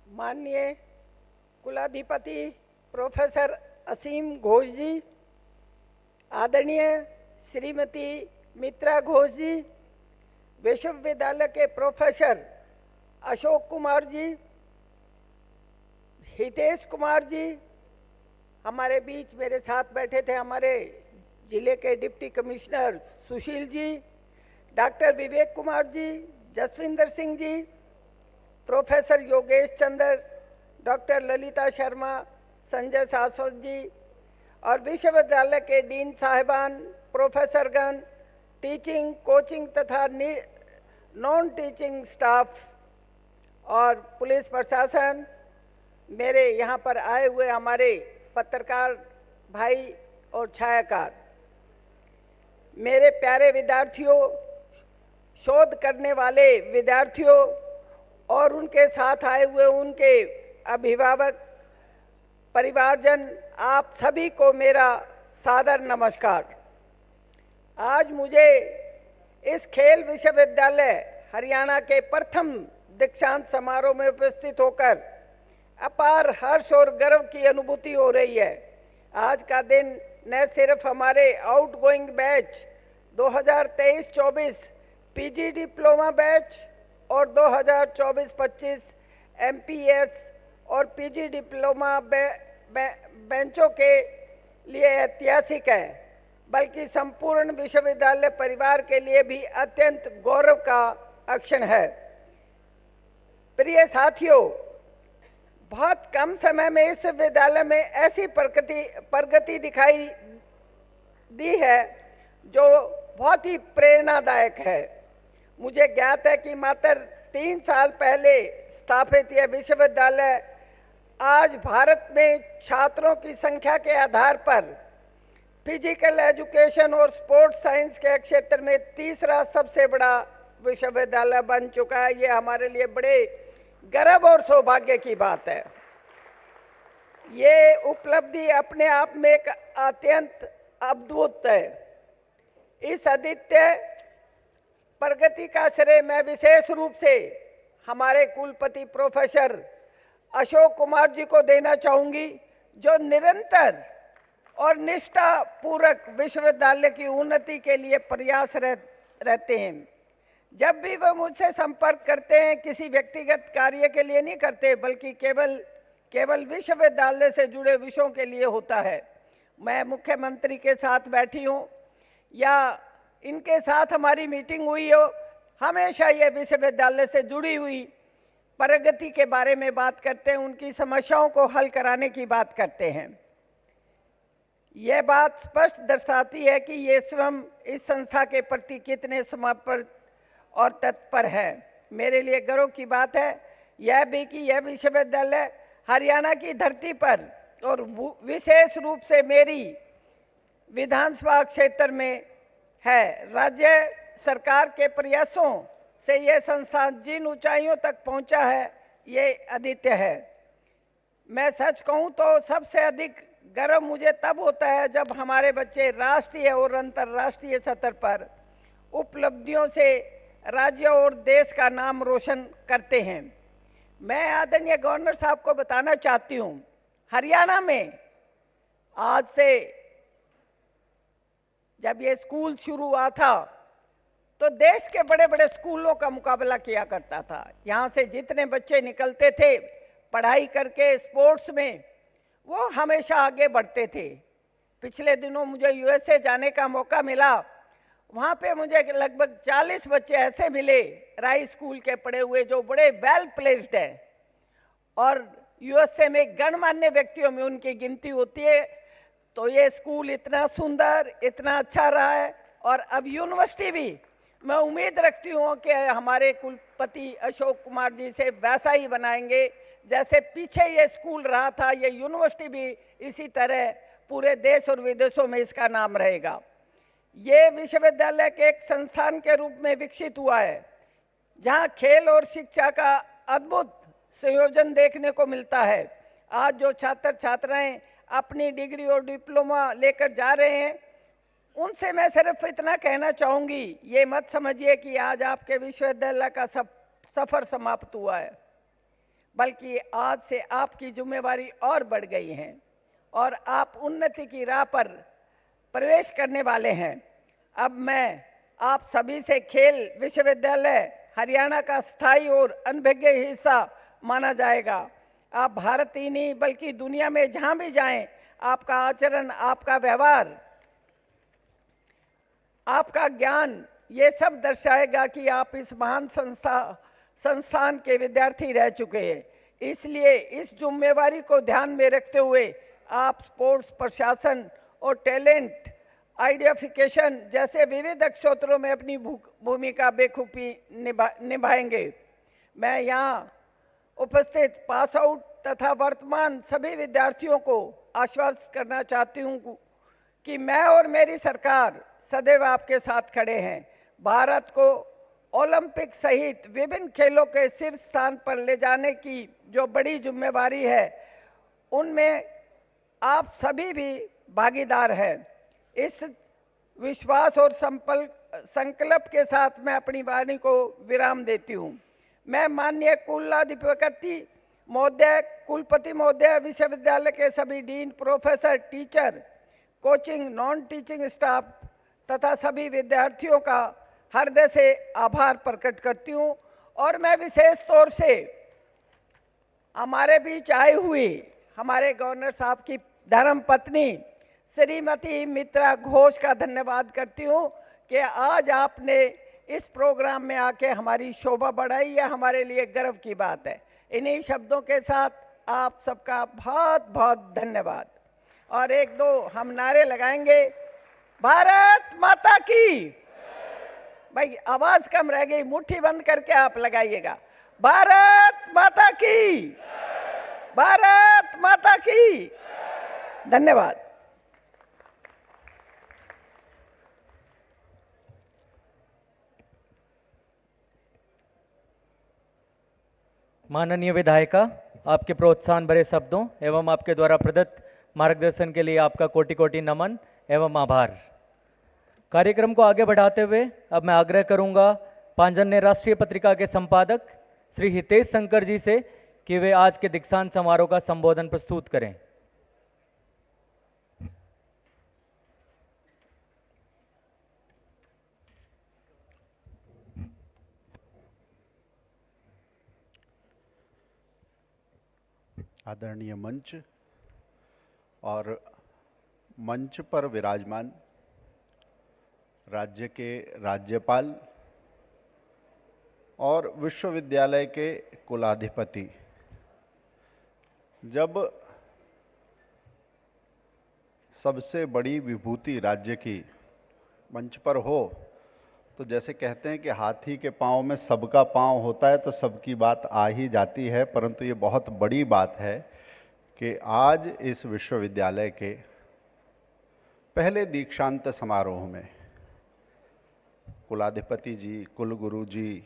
माननीय कुलाधिपति प्रोफेसर असीम घोष जी, आदरणीय श्रीमती मित्रा घोष जी, विश्वविद्यालय के प्रोफेसर अशोक कुमार जी, हितेश कुमार जी, हमारे बीच मेरे साथ बैठे थे हमारे जिले के deputy commissioner Sushil ji, doctor Vivek Kumar ji, Jaswinder Singh ji, professor Yogesh चंद्र, डॉक्टर ललिता शर्मा, संजय सासवत जी और विश्वविद्यालय के डीन साहिबान, प्रोफेसरगण, टीचिंग, कोचिंग तथा नॉन टीचिंग स्टाफ और पुलिस प्रशासन, मेरे यहाँ पर आए हुए हमारे पत्रकार भाई और छायाकार, मेरे प्यारे विद्यार्थियों, शोध करने वाले विद्यार्थियों और उनके साथ आए हुए उनके अभिभावक, परिवारजन, आप सभी को मेरा सादर नमस्कार। आज मुझे इस खेल विश्वविद्यालय हरियाणा के प्रथम दीक्षांत समारोह में उपस्थित होकर अपार हर्ष और गर्व की अनुभूति हो रही है। आज का दिन न सिर्फ हमारे outgoing batch 2023-24 PG diploma batch और 2024-25 एमपीएस और पीजी डिप्लोमा बेंचों के लिए ऐतिहासिक है, बल्कि संपूर्ण विश्वविद्यालय परिवार के लिए भी अत्यंत गौरव का क्षण है। प्रिय साथियों, बहुत कम समय में इस विद्यालय में ऐसी प्रगति दिखाई दी है जो बहुत ही प्रेरणादायक है। मुझे ज्ञात है कि मात्र 3 साल पहले स्थापित यह विश्वविद्यालय आज भारत में छात्रों की संख्या के आधार पर फिजिकल एजुकेशन और स्पोर्ट्स साइंस के क्षेत्र में तीसरा सबसे बड़ा विश्वविद्यालय बन चुका है। ये हमारे लिए बड़े गर्व और सौभाग्य की बात है। ये उपलब्धि अपने आप में एक अत्यंत अद्भुत है। इस अद्वितीय प्रगति का श्रेय मैं विशेष रूप से हमारे कुलपति प्रोफेसर अशोक कुमार जी को देना चाहूंगी, जो निरंतर और निष्ठापूर्वक विश्वविद्यालय की उन्नति के लिए प्रयास रहते हैं। जब भी वह मुझसे संपर्क करते हैं, किसी व्यक्तिगत कार्य के लिए नहीं करते, बल्कि केवल विश्वविद्यालय से जुड़े विषयों के लिए होता है। मैं मुख्यमंत्री के साथ बैठी हूँ या इनके साथ हमारी मीटिंग हुई हो, हमेशा ये विश्वविद्यालय से जुड़ी हुई प्रगति के बारे में बात करते हैं, उनकी समस्याओं को हल कराने की बात करते हैं। यह बात स्पष्ट दर्शाती है कि ये स्वयं इस संस्था के प्रति कितने समर्पित और तत्पर है। मेरे लिए गर्व की बात है यह भी कि यह विश्वविद्यालय हरियाणा की धरती पर और विशेष रूप से मेरी विधानसभा क्षेत्र में है। राज्य सरकार के प्रयासों से यह संस्थान जिन ऊंचाइयों तक पहुंचा है, ये अद्वितीय है। मैं सच कहूं तो सबसे अधिक गर्व मुझे तब होता है जब हमारे बच्चे राष्ट्रीय और अंतर्राष्ट्रीय स्तर पर उपलब्धियों से राज्य और देश का नाम रोशन करते हैं। मैं आदरणीय गवर्नर साहब को बताना चाहती हूं, हरियाणा में आज से जब ये स्कूल शुरू हुआ था तो देश के बड़े बड़े स्कूलों का मुकाबला किया करता था। यहाँ से जितने बच्चे निकलते थे पढ़ाई करके स्पोर्ट्स में, वो हमेशा आगे बढ़ते थे। पिछले दिनों मुझे यूएसए जाने का मौका मिला। वहाँ पे मुझे लगभग 40 बच्चे ऐसे मिले राय स्कूल के पढ़े हुए जो बड़े वेल प्लेस्ड हैं और यूएसए में गणमान्य व्यक्तियों में उनकी गिनती होती है। तो ये स्कूल इतना सुंदर, इतना अच्छा रहा है और अब यूनिवर्सिटी भी मैं उम्मीद रखती हूँ कि हमारे कुलपति अशोक कुमार जी से वैसा ही बनाएंगे जैसे पीछे ये स्कूल रहा था। ये यूनिवर्सिटी भी इसी तरह पूरे देश और विदेशों में इसका नाम रहेगा। ये विश्वविद्यालय के एक संस्थान के रूप में विकसित हुआ है जहाँ खेल और शिक्षा का अद्भुत संयोजन देखने को मिलता है। आज जो छात्र छात्राएं अपनी डिग्री और डिप्लोमा लेकर जा रहे हैं उनसे मैं सिर्फ इतना कहना चाहूँगी, ये मत समझिए कि आज आपके विश्वविद्यालय का सफ़र समाप्त हुआ है, बल्कि आज से आपकी जिम्मेवारी और बढ़ गई है और आप उन्नति की राह पर प्रवेश करने वाले हैं। अब मैं आप सभी से खेल विश्वविद्यालय हरियाणा का स्थायी और अनभिज्ञ हिस्सा माना जाएगा। आप भारत ही नहीं बल्कि दुनिया में जहाँ भी जाएं, आपका आचरण, आपका व्यवहार, आपका ज्ञान, ये सब दर्शाएगा कि आप इस महान संस्थान के विद्यार्थी रह चुके हैं। इसलिए इस जिम्मेवारी को ध्यान में रखते हुए आप स्पोर्ट्स प्रशासन और टैलेंट आइडियाफिकेशन जैसे विविध क्षेत्रों में अपनी भूमिका बेखूबी निभाएंगे। मैं यहाँ उपस्थित पास आउट तथा वर्तमान सभी विद्यार्थियों को आश्वस्त करना चाहती हूँ कि मैं और मेरी सरकार सदैव आपके साथ खड़े हैं। भारत को ओलंपिक सहित विभिन्न खेलों के शीर्ष स्थान पर ले जाने की जो बड़ी जिम्मेवारी है उनमें आप सभी भी भागीदार हैं। इस विश्वास और संकल्प के साथ मैं अपनी वाणी को विराम देती हूँ। मैं माननीय कुलाधिपति महोदय, कुलपति महोदय, विश्वविद्यालय के सभी dean, professor, teacher, coaching, non teaching staff तथा सभी विद्यार्थियों का हृदय से आभार प्रकट करती हूँ और मैं विशेष तौर से हमारे बीच आई हुई हमारे गवर्नर साहब की धर्म पत्नी श्रीमती मित्रा घोष का धन्यवाद करती हूँ कि आज आपने इस प्रोग्राम में आके हमारी शोभा बढ़ाई। है हमारे लिए गर्व की बात है। इन्हीं शब्दों के साथ आप सबका बहुत बहुत धन्यवाद। और एक दो हम नारे लगाएंगे। भारत माता की, भाई आवाज कम रह गई, मुट्ठी बंद करके आप लगाइएगा। भारत माता की, भारत माता की। धन्यवाद। माननीय विधायिका, आपके प्रोत्साहन भरे शब्दों एवं आपके द्वारा प्रदत्त मार्गदर्शन के लिए आपका कोटि कोटि नमन एवं आभार। कार्यक्रम को आगे बढ़ाते हुए अब मैं आग्रह करूंगा पांचजन्य राष्ट्रीय पत्रिका के संपादक श्री हितेश शंकर जी से कि वे आज के दीक्षांत समारोह का संबोधन प्रस्तुत करें। आदरणीय मंच और मंच पर विराजमान राज्य के राज्यपाल और विश्वविद्यालय के कुलाधिपति, जब सबसे बड़ी विभूति राज्य की मंच पर हो तो जैसे कहते हैं कि हाथी के पाँव में सबका पाँव होता है तो सबकी बात आ ही जाती है, परंतु ये बहुत बड़ी बात है कि आज इस विश्वविद्यालय के पहले दीक्षांत समारोह में कुलाधिपति जी, कुलगुरु जी,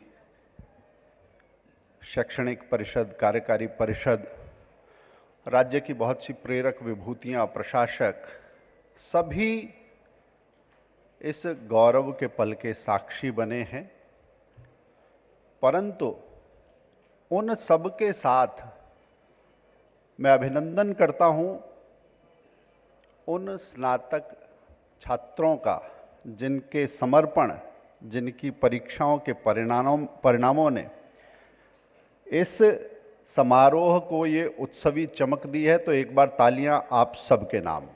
शैक्षणिक परिषद, कार्यकारी परिषद, राज्य की बहुत सी प्रेरक विभूतियाँ, प्रशासक, सभी इस गौरव के पल के साक्षी बने हैं। परंतु उन सब के साथ मैं अभिनंदन करता हूँ उन स्नातक छात्रों का जिनके समर्पण, जिनकी परीक्षाओं के परिणामों ने इस समारोह को ये उत्सवी चमक दी है। तो एक बार तालियां आप सबके नाम।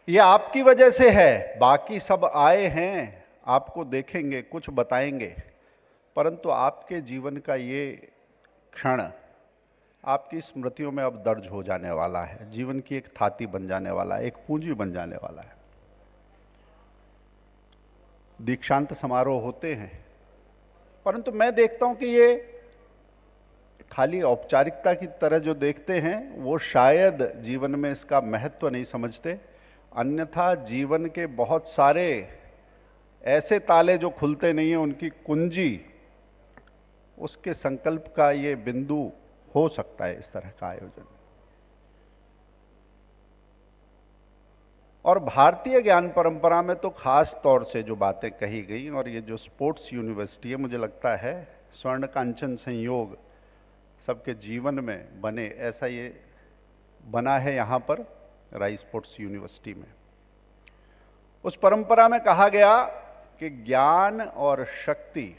ये आपकी वजह से है। बाकी सब आए हैं, आपको देखेंगे, कुछ बताएंगे, परंतु आपके जीवन का ये क्षण आपकी स्मृतियों में अब दर्ज हो जाने वाला है, जीवन की एक थाती बन जाने वाला है, एक पूंजी बन जाने वाला है। दीक्षांत समारोह होते हैं, परंतु मैं देखता हूं कि ये खाली औपचारिकता की तरह जो देखते हैं वो शायद जीवन में इसका महत्व नहीं समझते। अन्यथा जीवन के बहुत सारे ऐसे ताले जो खुलते नहीं हैं, उनकी कुंजी, उसके संकल्प का ये बिंदु हो सकता है इस तरह का आयोजन। और भारतीय ज्ञान परंपरा में तो खास तौर से जो बातें कही गई, और ये जो स्पोर्ट्स यूनिवर्सिटी है, मुझे लगता है स्वर्ण कांचन संयोग सबके जीवन में बने, ऐसा ये बना है यहाँ पर राई स्पोर्ट्स यूनिवर्सिटी में। उस परंपरा में कहा गया कि ज्ञान और शक्ति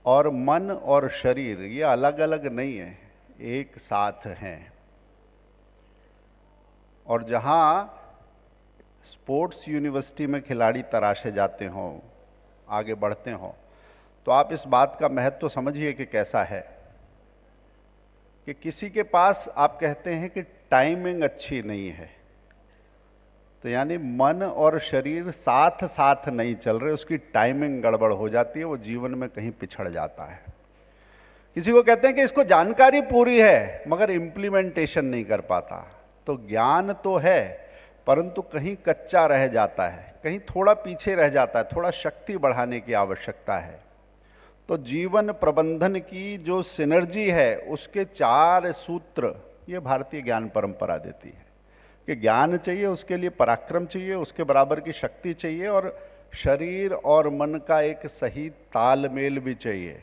और मन और शरीर ये अलग अलग नहीं है, एक साथ हैं। और जहां स्पोर्ट्स यूनिवर्सिटी में खिलाड़ी तराशे जाते हों, आगे बढ़ते हों, तो आप इस बात का महत्व समझिए कि कैसा है कि किसी के पास आप कहते हैं कि टाइमिंग अच्छी नहीं है, तो यानी मन और शरीर साथ साथ नहीं चल रहे, उसकी टाइमिंग गड़बड़ हो जाती है, वो जीवन में कहीं पिछड़ जाता है। किसी को कहते हैं कि इसको जानकारी पूरी है मगर इम्प्लीमेंटेशन नहीं कर पाता। तो ज्ञान तो है परंतु कहीं कच्चा रह जाता है, कहीं थोड़ा पीछे रह जाता है, थोड़ा शक्ति बढ़ाने की आवश्यकता है। तो जीवन प्रबंधन की जो सिनर्जी है, उसके 4 सूत्र ये भारतीय ज्ञान परंपरा देती है कि ज्ञान चाहिए, उसके लिए पराक्रम चाहिए, उसके बराबर की शक्ति चाहिए, और शरीर और मन का एक सही तालमेल भी चाहिए।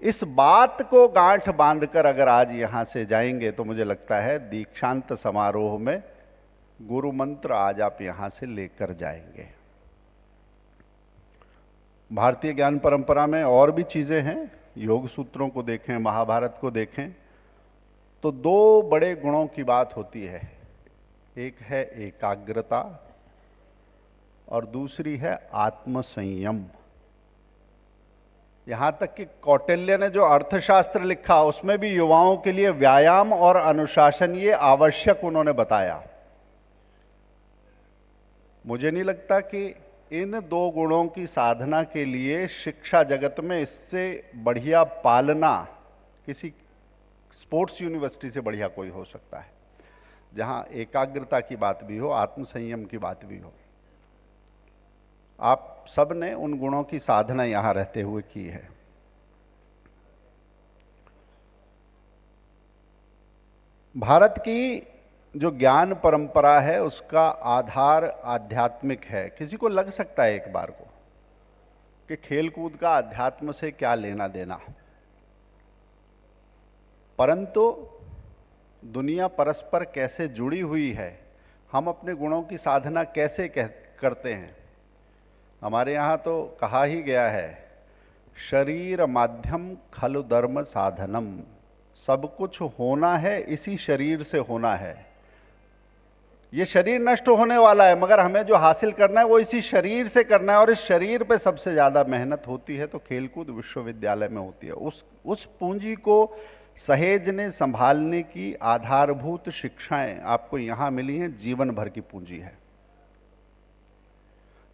इस बात को गांठ बांधकर अगर आज यहाँ से जाएंगे तो मुझे लगता है दीक्षांत समारोह में गुरु मंत्र आज आप यहाँ से लेकर जाएंगे। भारतीय ज्ञान परंपरा में और भी चीज़ें हैं, योग सूत्रों को देखें, महाभारत को देखें, तो 2 बड़े गुणों की बात होती है। एक है एकाग्रता और दूसरी है आत्मसंयम। यहां तक कि कौटिल्य ने जो अर्थशास्त्र लिखा उसमें भी युवाओं के लिए व्यायाम और अनुशासन ये आवश्यक उन्होंने बताया। मुझे नहीं लगता कि इन 2 गुणों की साधना के लिए शिक्षा जगत में इससे बढ़िया पालना किसी स्पोर्ट्स यूनिवर्सिटी से बढ़िया कोई हो सकता है, जहां एकाग्रता की बात भी हो, आत्मसंयम की बात भी हो। आप सब ने उन गुणों की साधना यहां रहते हुए की है। भारत की जो ज्ञान परंपरा है उसका आधार आध्यात्मिक है। किसी को लग सकता है एक बार को कि खेलकूद का अध्यात्म से क्या लेना देना, परंतु दुनिया परस्पर कैसे जुड़ी हुई है, हम अपने गुणों की साधना कैसे करते हैं। हमारे यहाँ तो कहा ही गया है, शरीर माध्यम खलु धर्म साधनम, सब कुछ होना है इसी शरीर से होना है। ये शरीर नष्ट होने वाला है मगर हमें जो हासिल करना है वो इसी शरीर से करना है, और इस शरीर पे सबसे ज़्यादा मेहनत होती है तो खेलकूद विश्वविद्यालय में होती है। उस पूंजी को सहेजने संभालने की आधारभूत शिक्षाएं आपको यहाँ मिली हैं, जीवन भर की पूंजी है।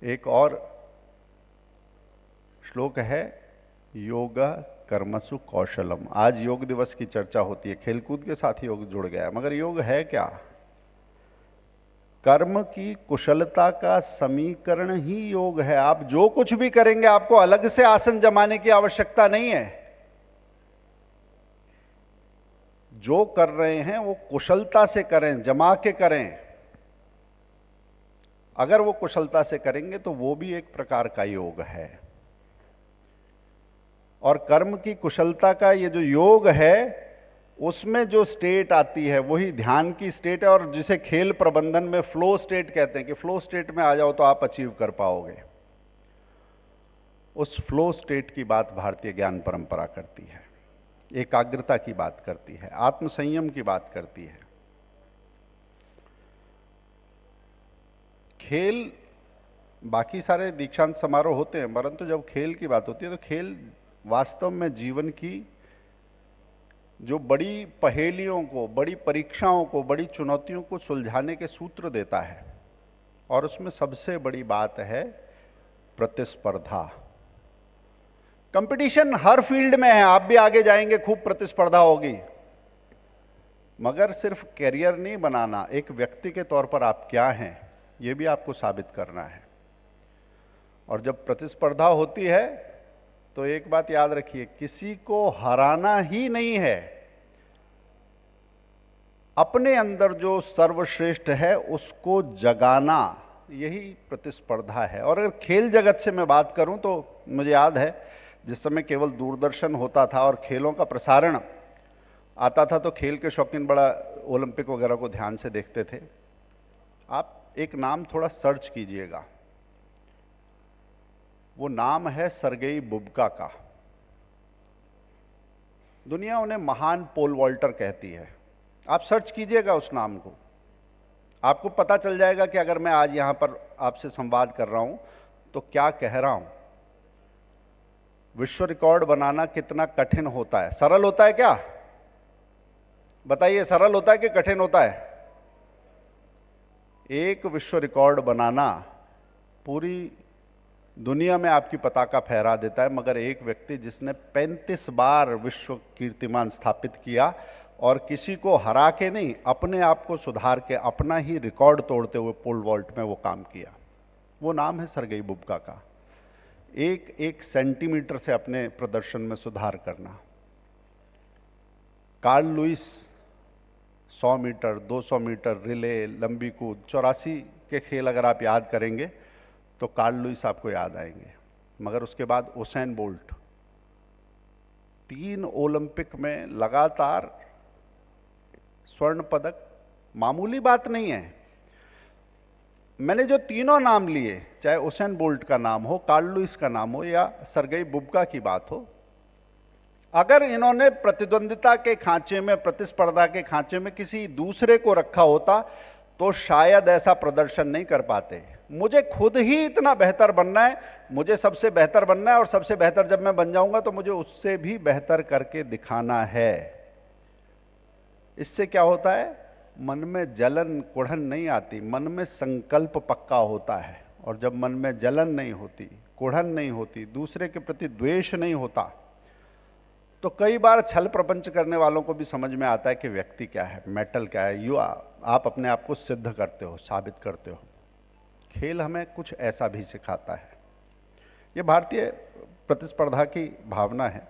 एक और श्लोक है, योग कर्मसु कौशलम। आज योग दिवस की चर्चा होती है, खेलकूद के साथ योग जुड़ गया है, मगर योग है क्या? कर्म की कुशलता का समीकरण ही योग है। आप जो कुछ भी करेंगे आपको अलग से आसन जमाने की आवश्यकता नहीं है। जो कर रहे हैं वो कुशलता से करें, जमा के करें। अगर वो कुशलता से करेंगे तो वो भी एक प्रकार का योग है। और कर्म की कुशलता का ये जो योग है उसमें जो स्टेट आती है वही ध्यान की स्टेट है, और जिसे खेल प्रबंधन में फ्लो स्टेट कहते हैं कि फ्लो स्टेट में आ जाओ तो आप अचीव कर पाओगे। उस फ्लो स्टेट की बात भारतीय ज्ञान परंपरा करती है, एकाग्रता की बात करती है, आत्मसंयम की बात करती है। खेल, बाकी सारे दीक्षांत समारोह होते हैं, परंतु जब खेल की बात होती है तो खेल वास्तव में जीवन की जो बड़ी पहेलियों को, बड़ी परीक्षाओं को, बड़ी चुनौतियों को सुलझाने के सूत्र देता है। और उसमें सबसे बड़ी बात है प्रतिस्पर्धा। कंपटीशन हर फील्ड में है, आप भी आगे जाएंगे, खूब प्रतिस्पर्धा होगी, मगर सिर्फ करियर नहीं बनाना, एक व्यक्ति के तौर पर आप क्या हैं ये भी आपको साबित करना है। और जब प्रतिस्पर्धा होती है तो एक बात याद रखिए, किसी को हराना ही नहीं है, अपने अंदर जो सर्वश्रेष्ठ है उसको जगाना, यही प्रतिस्पर्धा है। और अगर खेल जगत से मैं बात करूं तो मुझे याद है जिस समय केवल दूरदर्शन होता था और खेलों का प्रसारण आता था तो खेल के शौकीन बड़ा ओलंपिक वगैरह को ध्यान से देखते थे। आप एक नाम थोड़ा सर्च कीजिएगा, वो नाम है सर्गेई बुबका का। दुनिया उन्हें महान पोल वॉल्टर कहती है। आप सर्च कीजिएगा उस नाम को, आपको पता चल जाएगा कि अगर मैं आज यहां पर आपसे संवाद कर रहा हूं तो क्या कह रहा हूं। विश्व रिकॉर्ड बनाना कितना कठिन होता है। सरल होता है क्या? बताइए, सरल होता है कि कठिन होता है? एक विश्व रिकॉर्ड बनाना पूरी दुनिया में आपकी पताका फहरा देता है, मगर एक व्यक्ति जिसने 35 बार विश्व कीर्तिमान स्थापित किया और किसी को हरा के नहीं, अपने आप को सुधार के, अपना ही रिकॉर्ड तोड़ते हुए पोल वॉल्ट में वो काम किया, वो नाम है सर्गेई बुबका का। एक एक सेंटीमीटर से अपने प्रदर्शन में सुधार करना। Carl Lewis 100 metre, 200 metre relay, लंबी कूद, 84 के खेल अगर आप याद करेंगे तो कार्ल लुइस आपको याद आएंगे। मगर उसके बाद उसेन बोल्ट 3 ओलंपिक में लगातार स्वर्ण पदक, मामूली बात नहीं है। मैंने जो तीनों नाम लिए, चाहे उसेन बोल्ट का नाम हो, कार्ल लुइस का नाम हो या सर्गेई बुबका की बात हो, अगर इन्होंने प्रतिद्वंदिता के खांचे में, प्रतिस्पर्धा के खांचे में किसी दूसरे को रखा होता तो शायद ऐसा प्रदर्शन नहीं कर पाते। मुझे खुद ही इतना बेहतर बनना है, मुझे सबसे बेहतर बनना है, और सबसे बेहतर जब मैं बन जाऊंगा तो मुझे उससे भी बेहतर करके दिखाना है। इससे क्या होता है? मन में जलन कुढ़न नहीं आती, मन में संकल्प पक्का होता है। और जब मन में जलन नहीं होती, कुढ़न नहीं होती, दूसरे के प्रति द्वेष नहीं होता, तो कई बार छल प्रपंच करने वालों को भी समझ में आता है कि व्यक्ति क्या है, मेटल क्या है। आप अपने आप को सिद्ध करते हो, साबित करते हो। खेल हमें कुछ ऐसा भी सिखाता है। ये भारतीय प्रतिस्पर्धा की भावना है।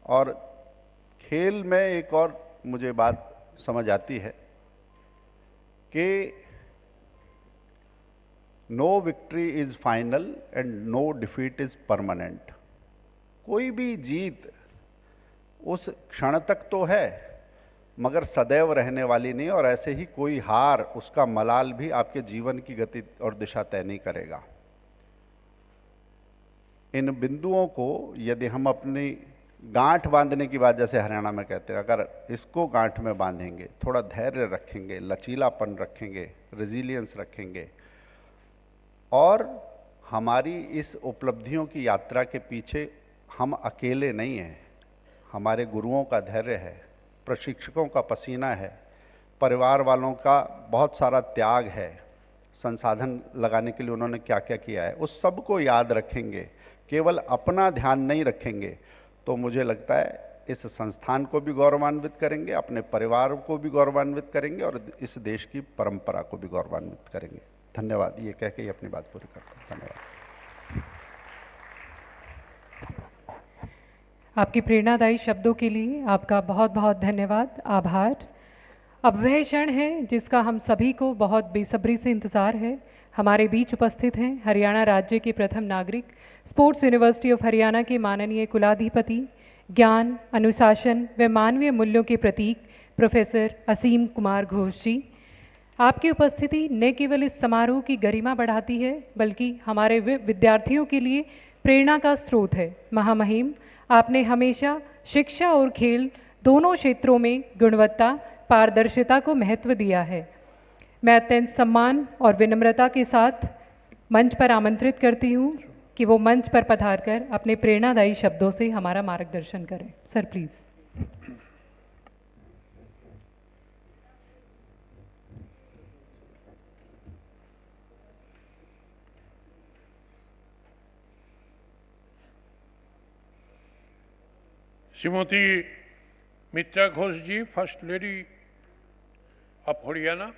और खेल में एक और मुझे बात समझ आती है कि no victory is final and no defeat is permanent. कोई भी जीत उस क्षण तक तो है, मगर सदैव रहने वाली नहीं, और ऐसे ही कोई हार, उसका मलाल भी आपके जीवन की गति और दिशा तय नहीं करेगा। इन बिंदुओं को यदि हम अपनी गांठ बांधने की बात, जैसे हरियाणा में कहते हैं, अगर इसको गांठ में बांधेंगे, थोड़ा धैर्य रखेंगे, लचीलापन रखेंगे, रेजिलियंस रखेंगे, और हमारी इस उपलब्धियों की यात्रा के पीछे हम अकेले नहीं हैं। हमारे गुरुओं का धैर्य है, प्रशिक्षकों का पसीना है, परिवार वालों का बहुत सारा त्याग है, संसाधन लगाने के लिए उन्होंने क्या क्या किया है, उस सब को याद रखेंगे, केवल अपना ध्यान नहीं रखेंगे, तो मुझे लगता है इस संस्थान को भी गौरवान्वित करेंगे, अपने परिवार को भी गौरवान्वित करेंगे, और इस देश की परंपरा को भी गौरवान्वित करेंगे। धन्यवाद। ये कह के ही अपनी बात पूरी करता हूँ। धन्यवाद। आपके प्रेरणादायी शब्दों के लिए आपका बहुत बहुत धन्यवाद, आभार। अब वह क्षण है जिसका हम सभी को बहुत बेसब्री से इंतज़ार है। हमारे बीच उपस्थित हैं हरियाणा राज्य के प्रथम नागरिक, स्पोर्ट्स यूनिवर्सिटी ऑफ हरियाणा के माननीय कुलाधिपति, ज्ञान, अनुशासन व मानवीय मूल्यों के प्रतीक प्रोफेसर असीम कुमार घोष जी। आपकी उपस्थिति न केवल इस समारोह की गरिमा बढ़ाती है, बल्कि हमारे विद्यार्थियों के लिए प्रेरणा का स्रोत है। महामहिम, आपने हमेशा शिक्षा और खेल दोनों क्षेत्रों में गुणवत्ता, पारदर्शिता को महत्व दिया है। मैं अत्यंत सम्मान और विनम्रता के साथ मंच पर आमंत्रित करती हूँ कि वो मंच पर पधार कर अपने प्रेरणादायी शब्दों से हमारा मार्गदर्शन करें। Sir please. Shrimati Mitra Ghosh ji, first lady of Haryana,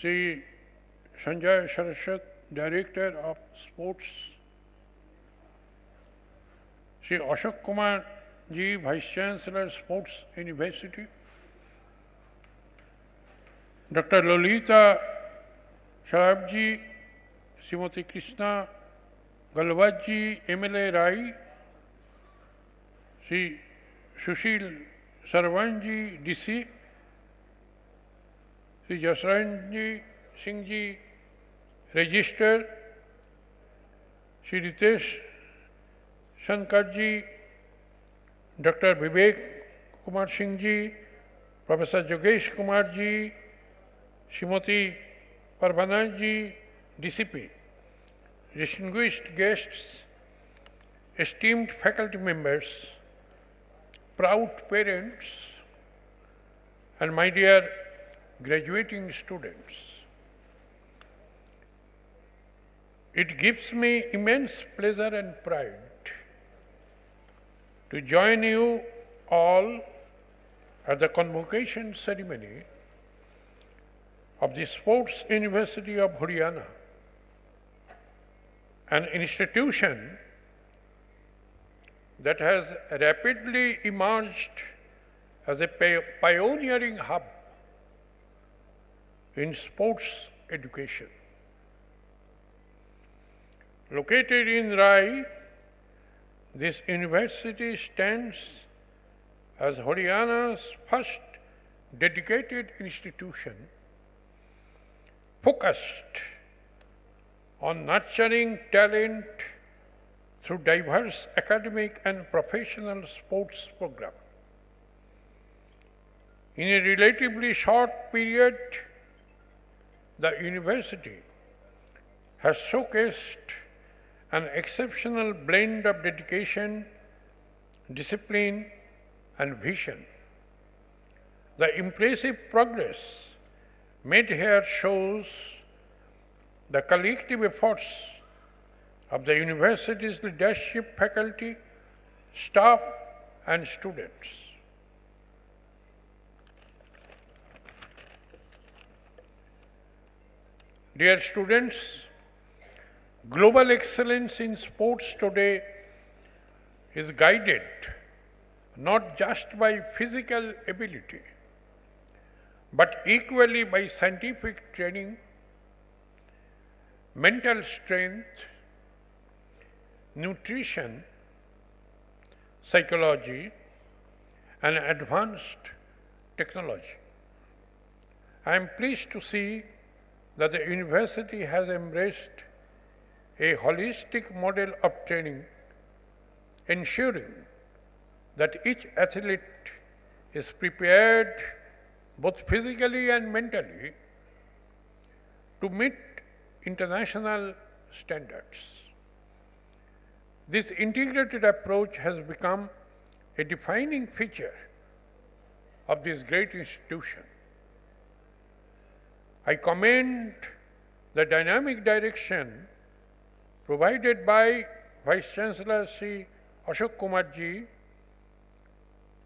Shri Sanjay Saraswat, director of sports, Shri Ashok Kumar ji, vice chancellor sports university, doctor Lalita Sharab ji, Shrimati Krishna Galwaj ji, MLA Rai, Shri Sushil Sarwan ji, DC, Shri Jasraj Singh ji, registrar, Shri Ritesh Shankar ji, doctor Vivek Kumar Singh ji, professor जोगेश Kumar ji, Shrimati Parwana ji, DCP, distinguished guests, esteemed faculty members, proud parents, and my dear graduating students. It gives me immense pleasure and pride to join you all at the convocation ceremony of the Sports University of Haryana, an institution that has rapidly emerged as a pioneering hub in sports education. Located in Rai, this university stands as Haryana's first dedicated institution focused on nurturing talent through diverse academic and professional sports programs. In a relatively short period, the university has showcased an exceptional blend of dedication, discipline, and vision. The impressive progress made here shows the collective efforts of the university's leadership, faculty, staff, and students. Dear students, global excellence in sports today is guided not just by physical ability, but equally by scientific training, mental strength, nutrition, psychology, and advanced technology. I am pleased to see that the university has embraced a holistic model of training, ensuring that each athlete is prepared both physically and mentally to meet international standards. This integrated approach has become a defining feature of this great institution. I commend the dynamic direction provided by Vice Chancellor Sri Ashok Kumar ji,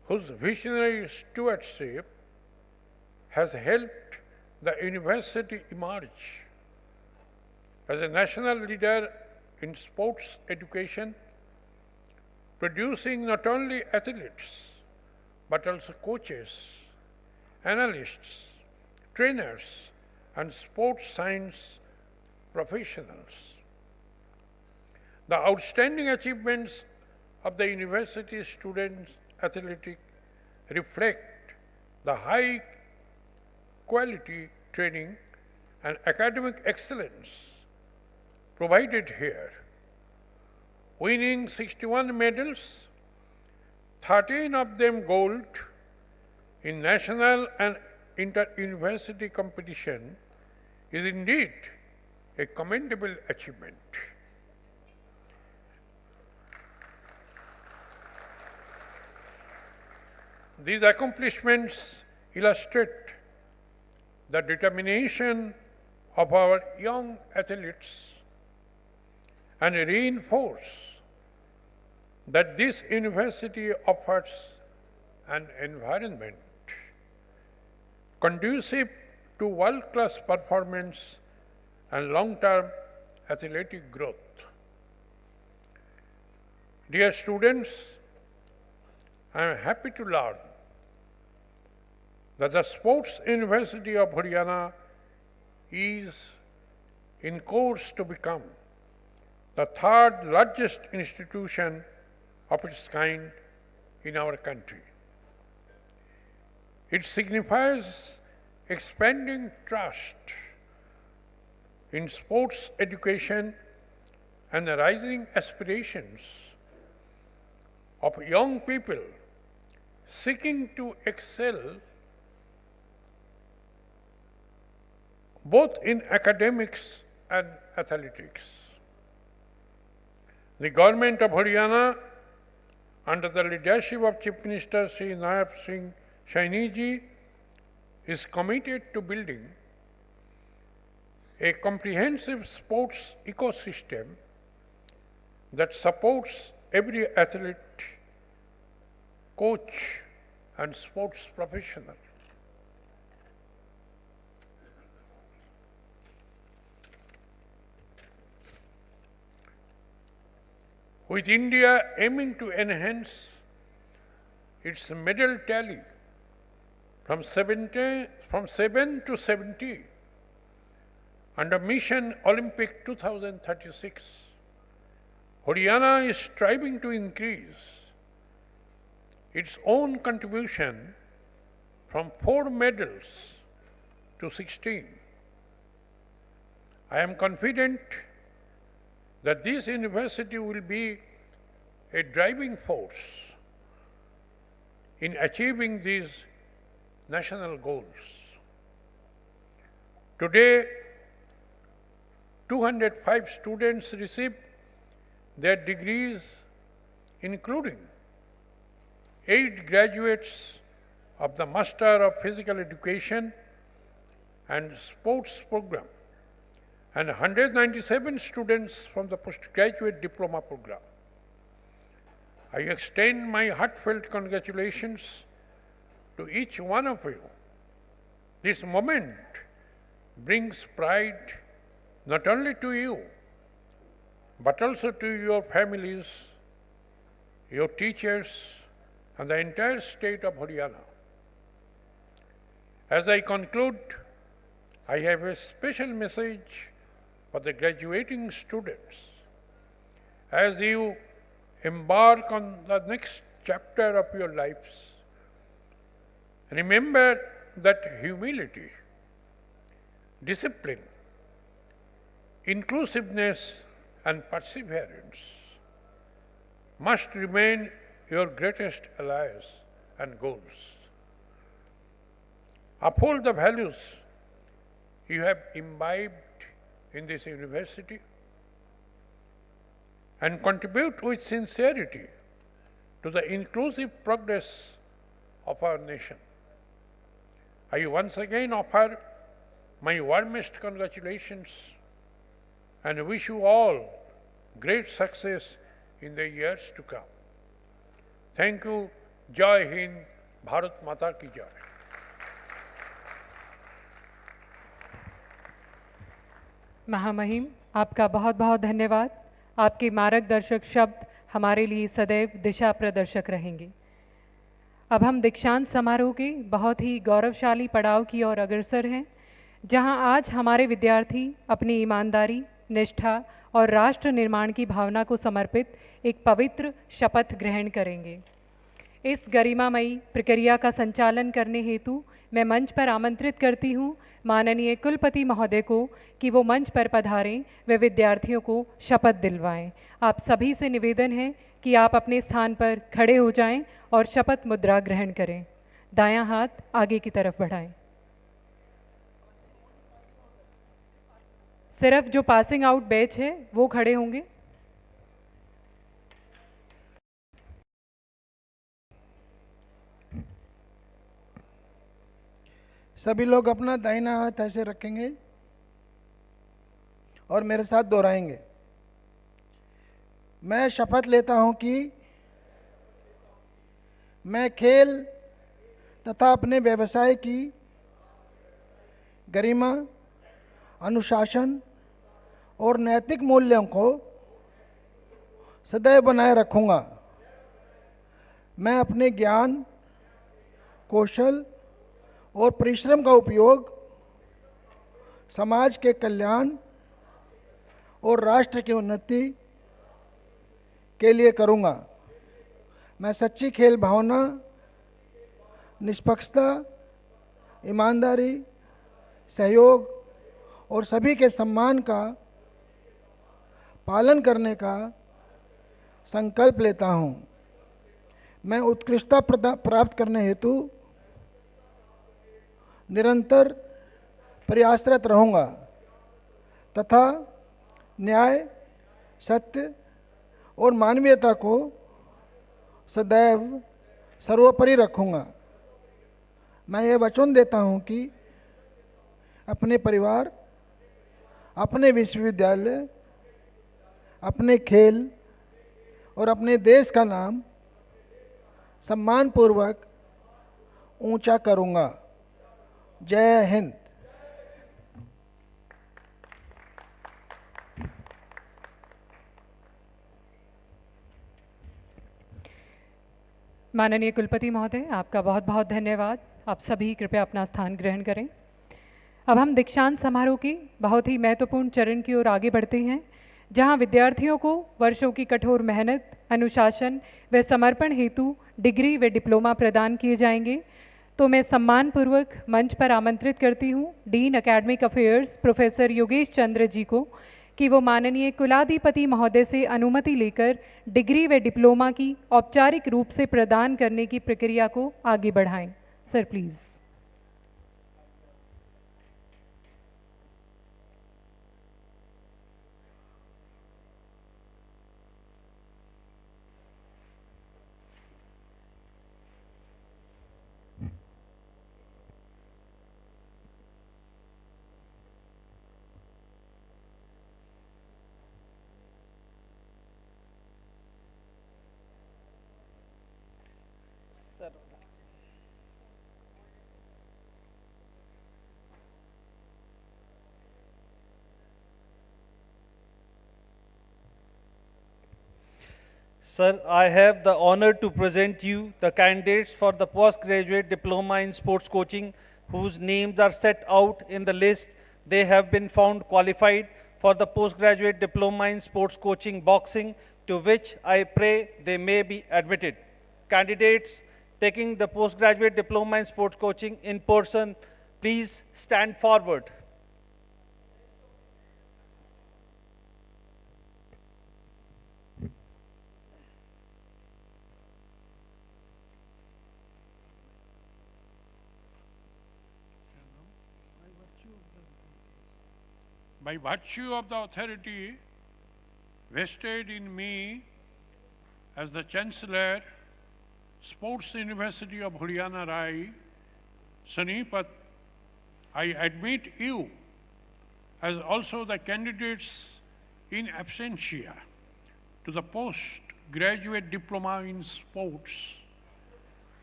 whose visionary stewardship has helped the university emerge as a national leader in sports education, producing not only athletes, but also coaches, analysts, trainers, and sports science professionals. The outstanding achievements of the university students' athletic reflect the high quality training and academic excellence provided here, winning 61 medals, 13 of them gold, in national and inter-university competition is indeed a commendable achievement. These accomplishments illustrate the determination of our young athletes and reinforce that this university offers an environment conducive to world-class performance and long-term athletic growth. Dear students, I am happy to learn that the Sports University of Haryana is in course to become the third largest institution of its kind in our country. It signifies expanding trust in sports education and the rising aspirations of young people seeking to excel both in academics and athletics. The government of Haryana, under the leadership of Chief Minister Shri Naib Singh Saini ji, is committed to building a comprehensive sports ecosystem that supports every athlete, coach, and sports professional. With India aiming to enhance its medal tally from 7 to 70 under Mission Olympic 2036, Haryana is striving to increase its own contribution from 4 medals to 16. I am confident that this university will be a driving force in achieving these national goals. Today, 205 students receive their degrees, including 8 graduates of the Master of Physical Education and Sports program, and 197 students from the postgraduate diploma program. I extend my heartfelt congratulations to each one of you. This moment brings pride not only to you, but also to your families, your teachers, and the entire state of Haryana. As I conclude, I have a special message for the graduating students. As you embark on the next chapter of your lives, remember that humility, discipline, inclusiveness, and perseverance must remain your greatest allies and goals. Uphold the values you have imbibed in this university and contribute with sincerity to the inclusive progress of our nation. I once again offer my warmest congratulations and wish you all great success in the years to come. Thank you. Jai Hind, Bharat Mata ki Jai. महामहिम, आपका बहुत बहुत धन्यवाद। आपके मार्गदर्शक शब्द हमारे लिए सदैव दिशा प्रदर्शक रहेंगे। अब हम दीक्षांत समारोह के बहुत ही गौरवशाली पड़ाव की ओर अग्रसर हैं, जहां आज हमारे विद्यार्थी अपनी ईमानदारी, निष्ठा और राष्ट्र निर्माण की भावना को समर्पित एक पवित्र शपथ ग्रहण करेंगे। इस गरिमामयी प्रक्रिया का संचालन करने हेतु मैं मंच पर आमंत्रित करती हूं माननीय कुलपति महोदय को कि वो मंच पर पधारें व विद्यार्थियों को शपथ दिलवाएं। आप सभी से निवेदन है कि आप अपने स्थान पर खड़े हो जाएं और शपथ मुद्रा ग्रहण करें। दायां हाथ आगे की तरफ बढ़ाएं। सिर्फ जो पासिंग आउट बैच है वो खड़े होंगे। सभी लोग अपना दाहिना हाथ ऐसे रखेंगे और मेरे साथ दोहराएंगे। मैं शपथ लेता हूं कि मैं खेल तथा अपने व्यवसाय की गरिमा, अनुशासन और नैतिक मूल्यों को सदैव बनाए रखूंगा। मैं अपने ज्ञान, कौशल और परिश्रम का उपयोग समाज के कल्याण और राष्ट्र की उन्नति के लिए करूंगा। मैं सच्ची खेल भावना, निष्पक्षता, ईमानदारी, सहयोग और सभी के सम्मान का पालन करने का संकल्प लेता हूं। मैं उत्कृष्टता प्राप्त करने हेतु निरंतर प्रयासरत रहूंगा तथा न्याय, सत्य और मानवीयता को सदैव सर्वोपरि रखूंगा। मैं ये वचन देता हूं कि अपने परिवार, अपने विश्वविद्यालय, अपने खेल और अपने देश का नाम सम्मानपूर्वक ऊंचा करूंगा। जय हिंद। माननीय कुलपति महोदय, आपका बहुत बहुत धन्यवाद। आप सभी कृपया अपना स्थान ग्रहण करें। अब हम दीक्षांत समारोह की बहुत ही महत्वपूर्ण चरण की ओर आगे बढ़ते हैं, जहां विद्यार्थियों को वर्षों की कठोर मेहनत, अनुशासन व समर्पण हेतु डिग्री व डिप्लोमा प्रदान किए जाएंगे। तो मैं सम्मानपूर्वक मंच पर आमंत्रित करती हूं dean academic affairs professor Yogesh Chandra ji को कि वो माननीय कुलाधिपति महोदय से अनुमति लेकर डिग्री व डिप्लोमा की औपचारिक रूप से प्रदान करने की प्रक्रिया को आगे बढ़ाएं। Sir please. Sir, I have the honor to present you the candidates for the postgraduate diploma in sports coaching whose names are set out in the list. They have been found qualified for the postgraduate diploma in sports coaching boxing, to which I pray they may be admitted. Candidates taking the postgraduate diploma in sports coaching in person, please stand forward. By virtue of the authority vested in me as the Chancellor, Sports University of Haryana Rai, Sonipat, I admit you as also the candidates in absentia to the postgraduate diploma in sports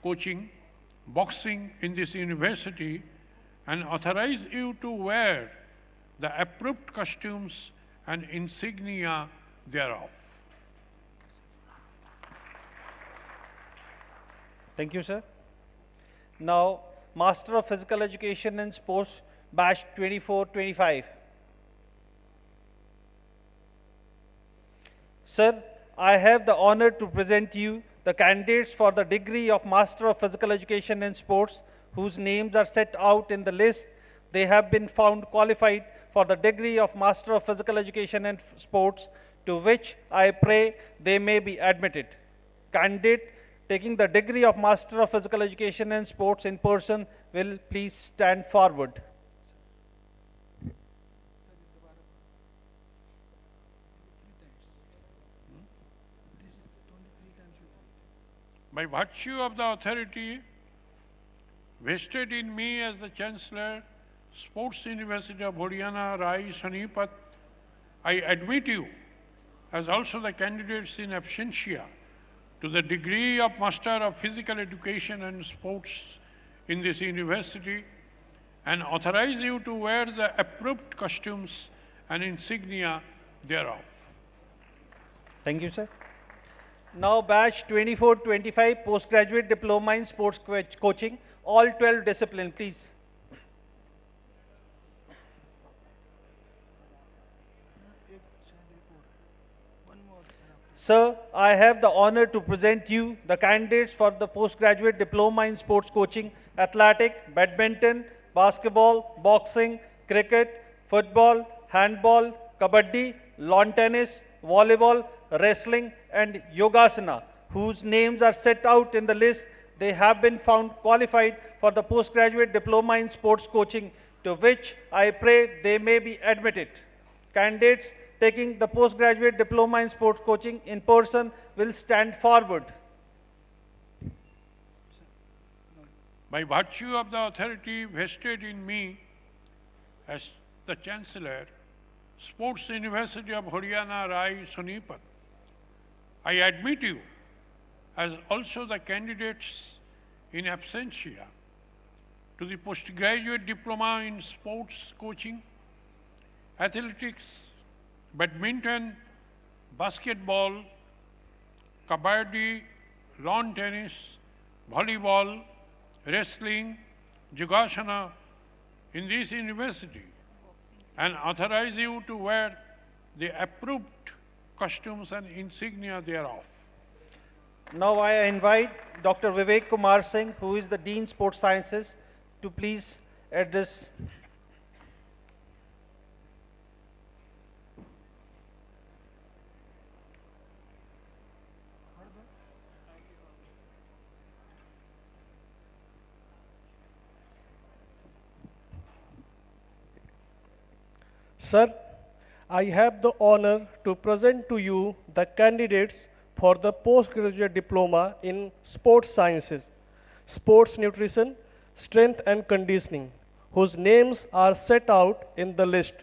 coaching, boxing in this university, and authorize you to wear the approved costumes and insignia thereof. Thank you, sir. Now, Master of Physical Education and Sports, Batch 24-25. Sir, I have the honor to present you the candidates for the degree of Master of Physical Education and Sports whose names are set out in the list. They have been found qualified for the degree of Master of Physical Education and Sports, to which I pray they may be admitted. Candidate taking the degree of Master of Physical Education and Sports in person will please stand forward. by virtue of the authority vested in me as the Chancellor, Sports University of Haryana, Rai Sonipat, I admit you as also the candidates in absentia to the degree of Master of Physical Education and Sports in this university and authorize you to wear the approved costumes and insignia thereof. Thank you, sir. Now, batch 24-25, postgraduate diploma in sports coaching, all 12 discipline, please. Sir, I have the honor to present you the candidates for the postgraduate diploma in sports coaching, athletic, badminton, basketball, boxing, cricket, football, handball, kabaddi, lawn tennis, volleyball, wrestling, and yogasana, whose names are set out in the list. They have been found qualified for the postgraduate diploma in sports coaching, to which I pray they may be admitted. Candidates taking the postgraduate diploma in sports coaching in person will stand forward. By virtue of the authority vested in me as the Chancellor, Sports University of Haryana, Rai Sonipat, I admit you as also the candidates in absentia to the postgraduate diploma in sports coaching, athletics, badminton, basketball, kabaddi, lawn tennis, volleyball, wrestling, yogasana in this university and authorize you to wear the approved costumes and insignia thereof. Now I invite Dr. Vivek Kumar Singh, who is the Dean Sports Sciences, to please address. Sir, I have the honor to present to you the candidates for the postgraduate diploma in sports sciences, sports nutrition, strength and conditioning, whose names are set out in the list.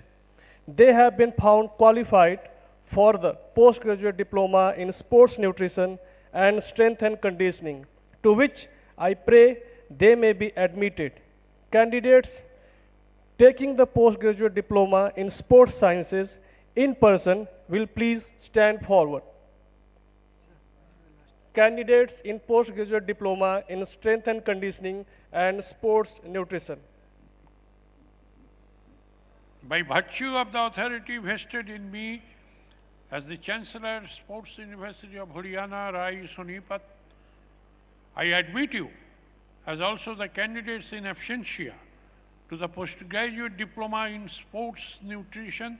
They have been found qualified for the postgraduate diploma in sports nutrition and strength and conditioning, to which I pray they may be admitted. Candidates taking the postgraduate diploma in sports sciences in person will please stand forward. Candidates in postgraduate diploma in strength and conditioning and sports nutrition. By virtue of the authority vested in me as the Chancellor, Sports University of Haryana, Rai Sonipat, I admit you as also the candidates in absentia to the postgraduate diploma in sports nutrition,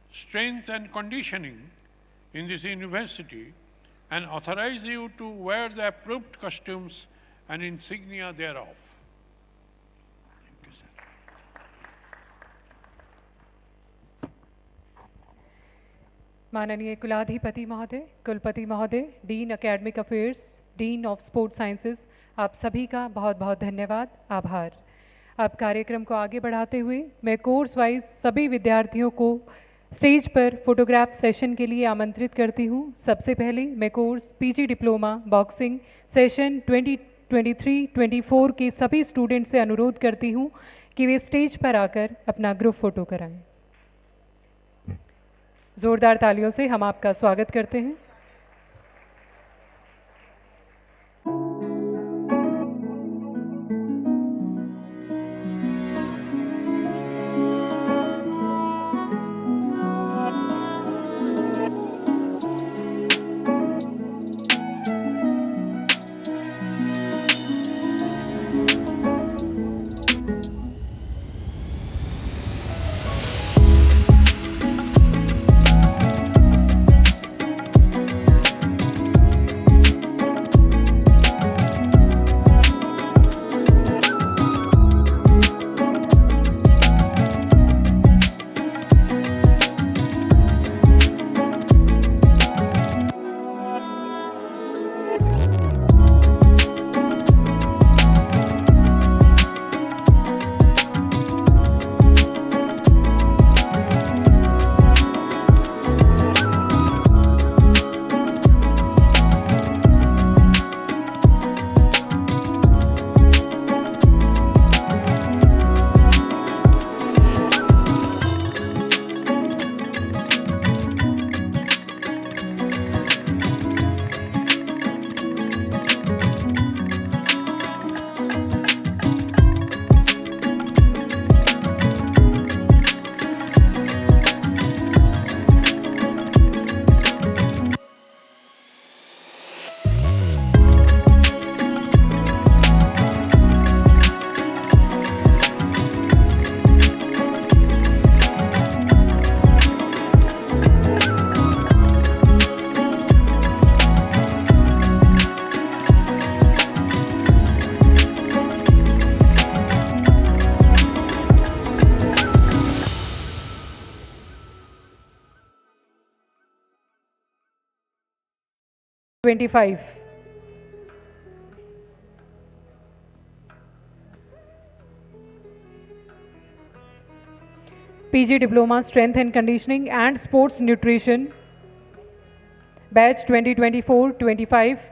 strength and conditioning in this university and authorize you to wear the approved costumes and insignia thereof. Thank you, sir. माननीय कुलाधिपति महोदय, कुलपति महोदय, dean academic affairs, dean of sports sciences, आप सभी का बहुत बहुत धन्यवाद, आभार। अब कार्यक्रम को आगे बढ़ाते हुए मैं कोर्स वाइज सभी विद्यार्थियों को स्टेज पर फोटोग्राफ सेशन के लिए आमंत्रित करती हूँ। सबसे पहले मैं course PG diploma boxing session 2023-24 के सभी स्टूडेंट से अनुरोध करती हूँ कि वे स्टेज पर आकर अपना ग्रुप फोटो कराएं। ज़ोरदार तालियों से हम आपका स्वागत करते हैं। 25. PG Diploma Strength and Conditioning and Sports Nutrition, batch 2024-25.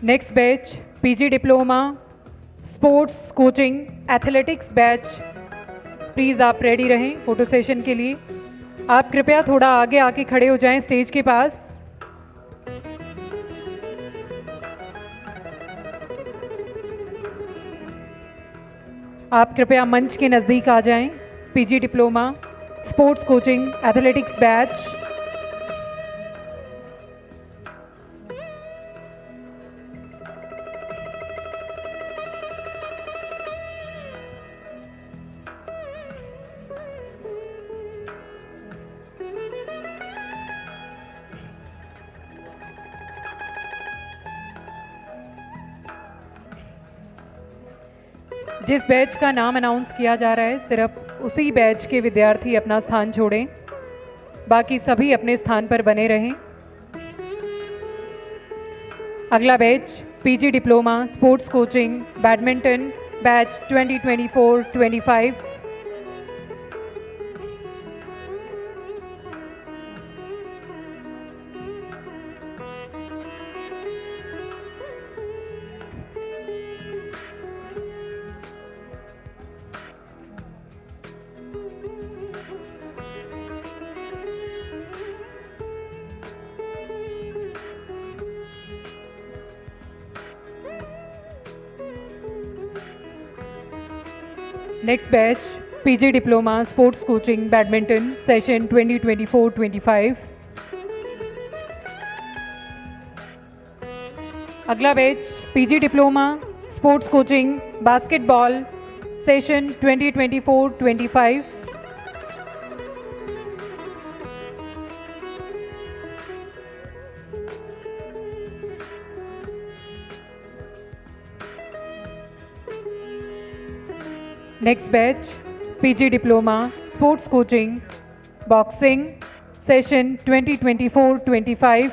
Next batch, PG Diploma Sports Coaching Athletics batch. Please आप रेडी रहें फोटो सेशन के लिए. आप कृपया थोड़ा आगे आके खड़े हो जाएं स्टेज के पास. आप कृपया मंच के नज़दीक आ जाएं. PG diploma sports coaching athletics batch. जिस बैच का नाम अनाउंस किया जा रहा है सिर्फ उसी बैच के विद्यार्थी अपना स्थान छोड़ें, बाकी सभी अपने स्थान पर बने रहें. अगला batch PG diploma sports coaching badminton batch 2024-25. Next batch, PG Diploma Sports Coaching Badminton Session 2024-25. अगला batch PG Diploma Sports Coaching Basketball Session 2024-25. Next batch, PG Diploma Sports Coaching Boxing Session 2024-25.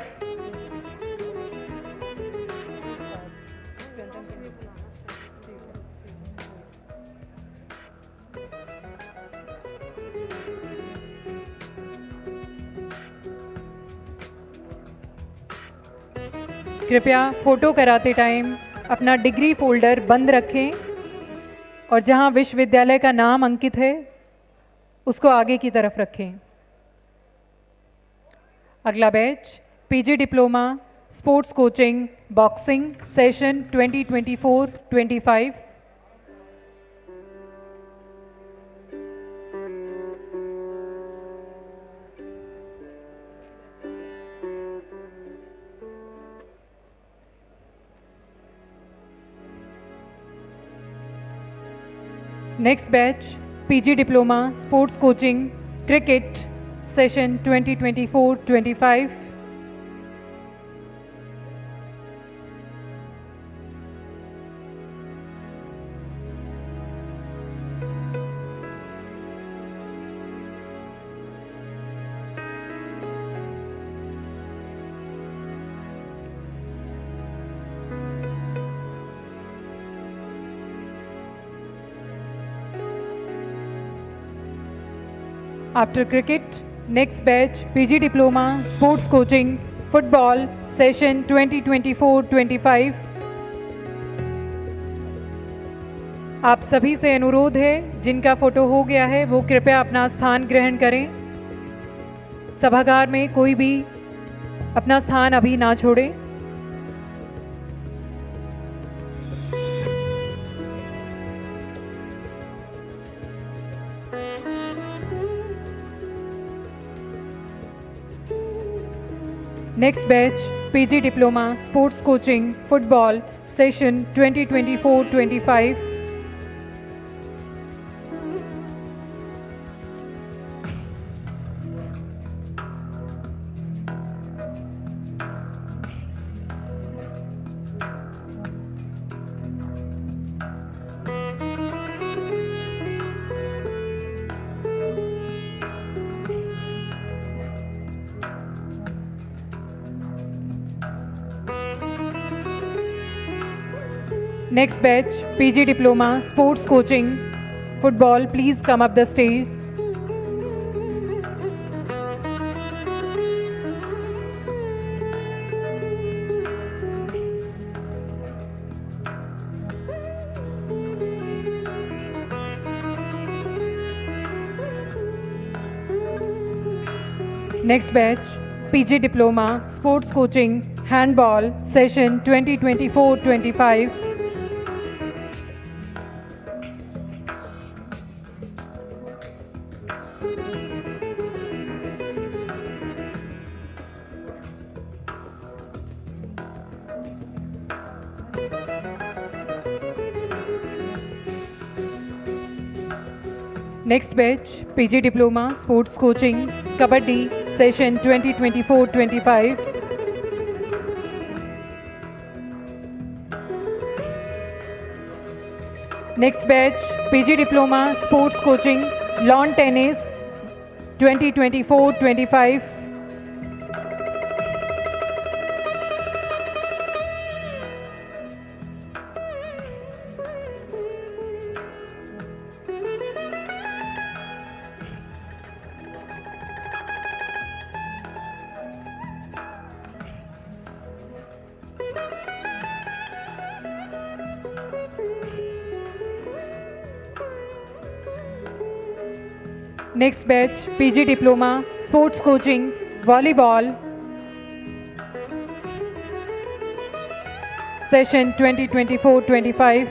कृपया फोटो कराते time अपना degree folder बंद रखें और जहां विश्वविद्यालय का नाम अंकित है उसको आगे की तरफ रखें. अगला batch PG diploma sports coaching boxing session 2024-25. Next batch, PG Diploma Sports Coaching Cricket Session 2024-25. After cricket, next batch PG Diploma Sports Coaching Football Session 2024-25. आप सभी से अनुरोध है जिनका फोटो हो गया है वो कृपया अपना स्थान ग्रहण करें. सभागार में कोई भी अपना स्थान अभी ना छोड़े. Next batch PG Diploma Sports Coaching Football Session 2024-25. Next batch, PG Diploma, Sports Coaching, Football, please come up the stage. Next batch, PG Diploma, Sports Coaching, Handball, Session 2024-25. Next batch, PG Diploma, Sports Coaching, Kabaddi, Session 2024-25. Next batch, PG Diploma, Sports Coaching, Lawn Tennis, 2024-25. Next batch, PG Diploma, Sports Coaching, Volleyball, Session 2024-25.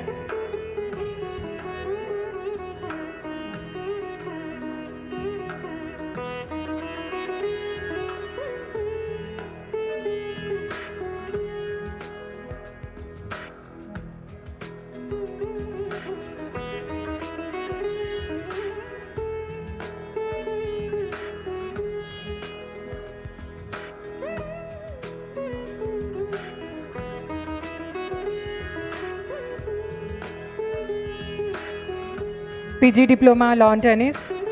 PG Diploma, Lawn Tennis.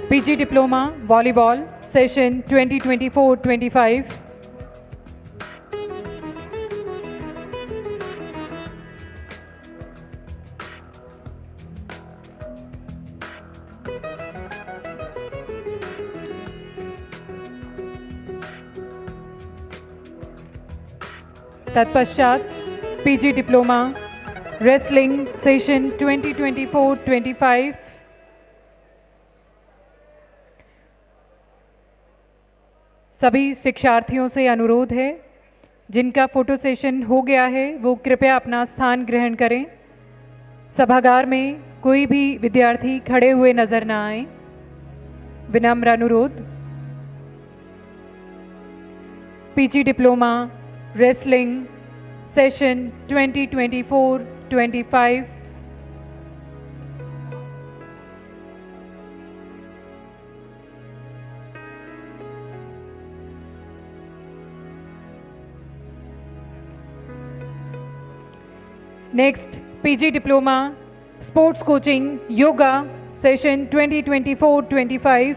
PG Diploma, Volleyball, Session 2024-25. तत्पश्चात PG Diploma, Wrestling, Session 2024-25. सभी शिक्षार्थियों से अनुरोध है, जिनका photo session हो गया है वो कृपया अपना स्थान ग्रहण करें। सभागार में कोई भी विद्यार्थी खड़े हुए नजर ना आए, विनम्र अनुरोध। PG Diploma, Wrestling, Session 2024-25। Next, PG Diploma, Sports Coaching, Yoga, Session 2024-25।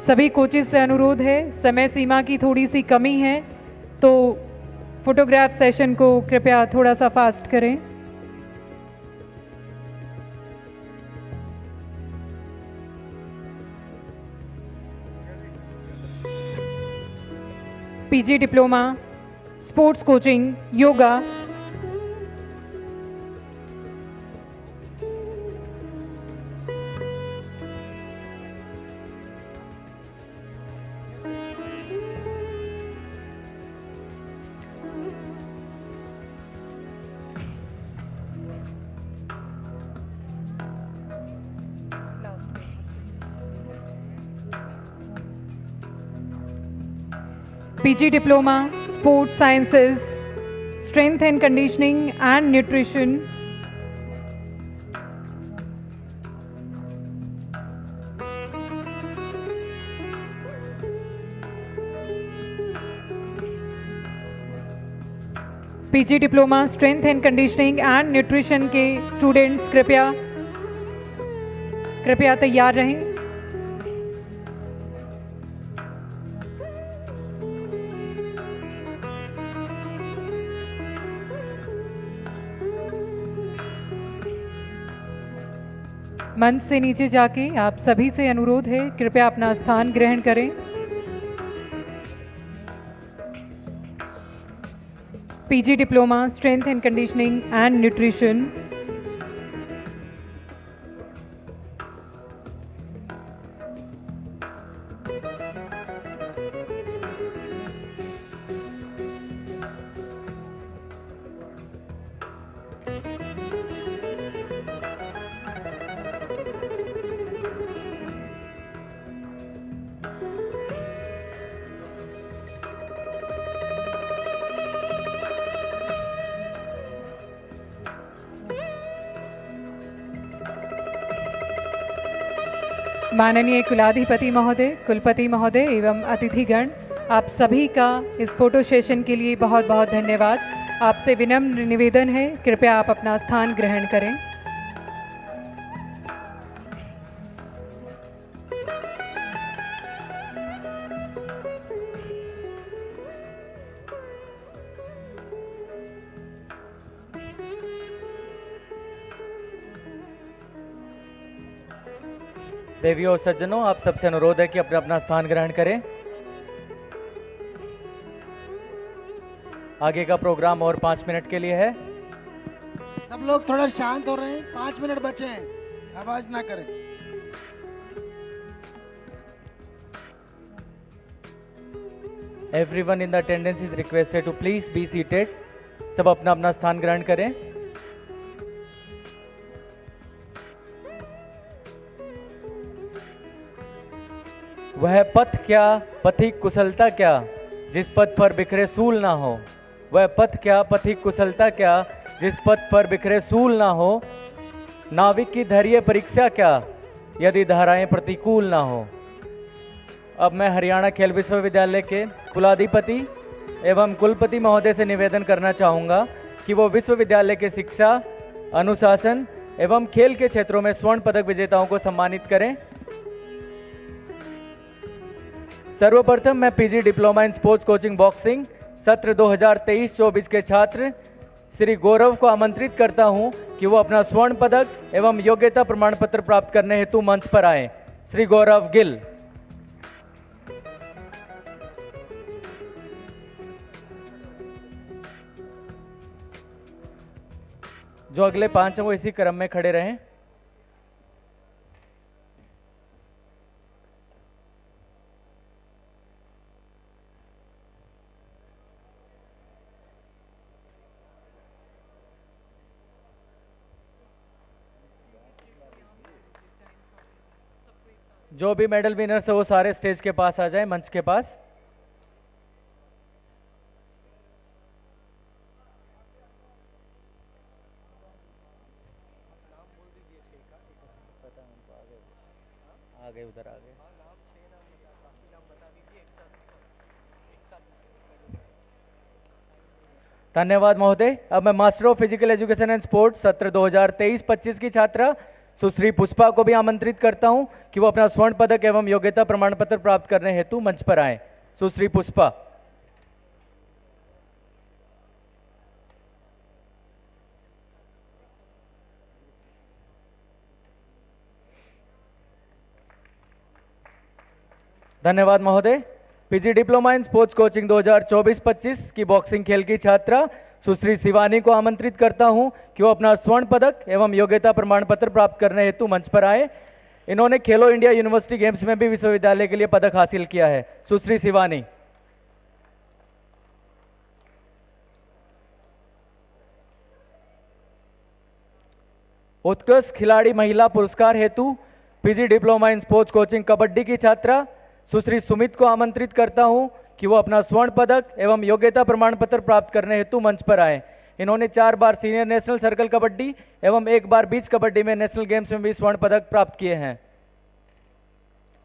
सभी कोचेस से अनुरोध है, समय सीमा की थोड़ी सी कमी है, तो फोटोग्राफ सेशन को कृपया थोड़ा सा फास्ट करें। PG Diploma, Sports Coaching, Yoga, PG Diploma, Sports Sciences, Strength and Conditioning and Nutrition. PG diploma strength and conditioning and nutrition के स्टूडेंट्स कृपया तैयार रहें। मंच से नीचे जाके आप सभी से अनुरोध है, कृपया अपना स्थान ग्रहण करें। PG diploma strength and conditioning and nutrition. माननीय कुलाधिपति महोदय, कुलपति महोदय एवं अतिथिगण, आप सभी का इस फोटो सेशन के लिए बहुत बहुत धन्यवाद। आपसे विनम्र निवेदन है, कृपया आप अपना स्थान ग्रहण करें। देवियों और सज्जनों, आप सबसे अनुरोध है कि अपना अपना स्थान ग्रहण करें। आगे का प्रोग्राम और 5 मिनट के लिए है। सब लोग थोड़ा शांत हो रहे हैं, 5 मिनट बचे हैं, आवाज ना करें। Everyone in the attendance is requested to please be seated. सब अपना अपना स्थान ग्रहण करें। वह पथ क्या, पथिक कुशलता क्या, जिस पथ पर बिखरे सूल ना हो। वह पथ क्या, पथिक कुशलता क्या, जिस पथ पर बिखरे सूल ना हो। नाविक की धैर्य परीक्षा क्या, यदि धाराएं प्रतिकूल ना हो। अब मैं हरियाणा खेल विश्वविद्यालय के कुलाधिपति एवं कुलपति महोदय से निवेदन करना चाहूँगा कि वो विश्वविद्यालय के शिक्षा, अनुशासन एवं खेल के क्षेत्रों में स्वर्ण पदक विजेताओं को सम्मानित करें। सर्वप्रथम मैं PG diploma in sports coaching boxing सत्र 2023-24 के छात्र श्री गौरव को आमंत्रित करता हूं कि वो अपना स्वर्ण पदक एवं योग्यता प्रमाण पत्र प्राप्त करने हेतु मंच पर आए। श्री गौरव गिल। जो अगले 5 हैं वो इसी क्रम में खड़े रहें। जो भी मेडल विनर्स है वो सारे स्टेज के पास आ जाएं, मंच के पास। आगे उधर आगे। धन्यवाद महोदय। अब मैं master of physical education and sports सत्र 2023-25 की छात्रा सुश्री पुष्पा को भी आमंत्रित करता हूं कि वो अपना स्वर्ण पदक एवं योग्यता प्रमाण पत्र प्राप्त करने हेतु मंच पर आए। सुश्री पुष्पा। धन्यवाद महोदय। PG diploma in sports coaching 2024-25 की बॉक्सिंग खेल की छात्रा सुश्री शिवानी को आमंत्रित करता हूं कि वो अपना स्वर्ण पदक एवं योग्यता प्रमाण पत्र प्राप्त करने हेतु मंच पर आए। इन्होंने खेलो इंडिया यूनिवर्सिटी गेम्स में भी विश्वविद्यालय के लिए पदक हासिल किया है। सुश्री शिवानी। उत्कृष्ट खिलाड़ी महिला पुरस्कार हेतु PG diploma in sports coaching kabaddi की छात्रा सुश्री सुमित को आमंत्रित करता हूं कि वो अपना स्वर्ण पदक एवं योग्यता प्रमाण पत्र प्राप्त करने हेतु मंच पर आए। इन्होंने 4 बार सीनियर नेशनल सर्कल कबड्डी एवं 1 बार बीच कबड्डी में नेशनल गेम्स में भी स्वर्ण पदक प्राप्त किए हैं।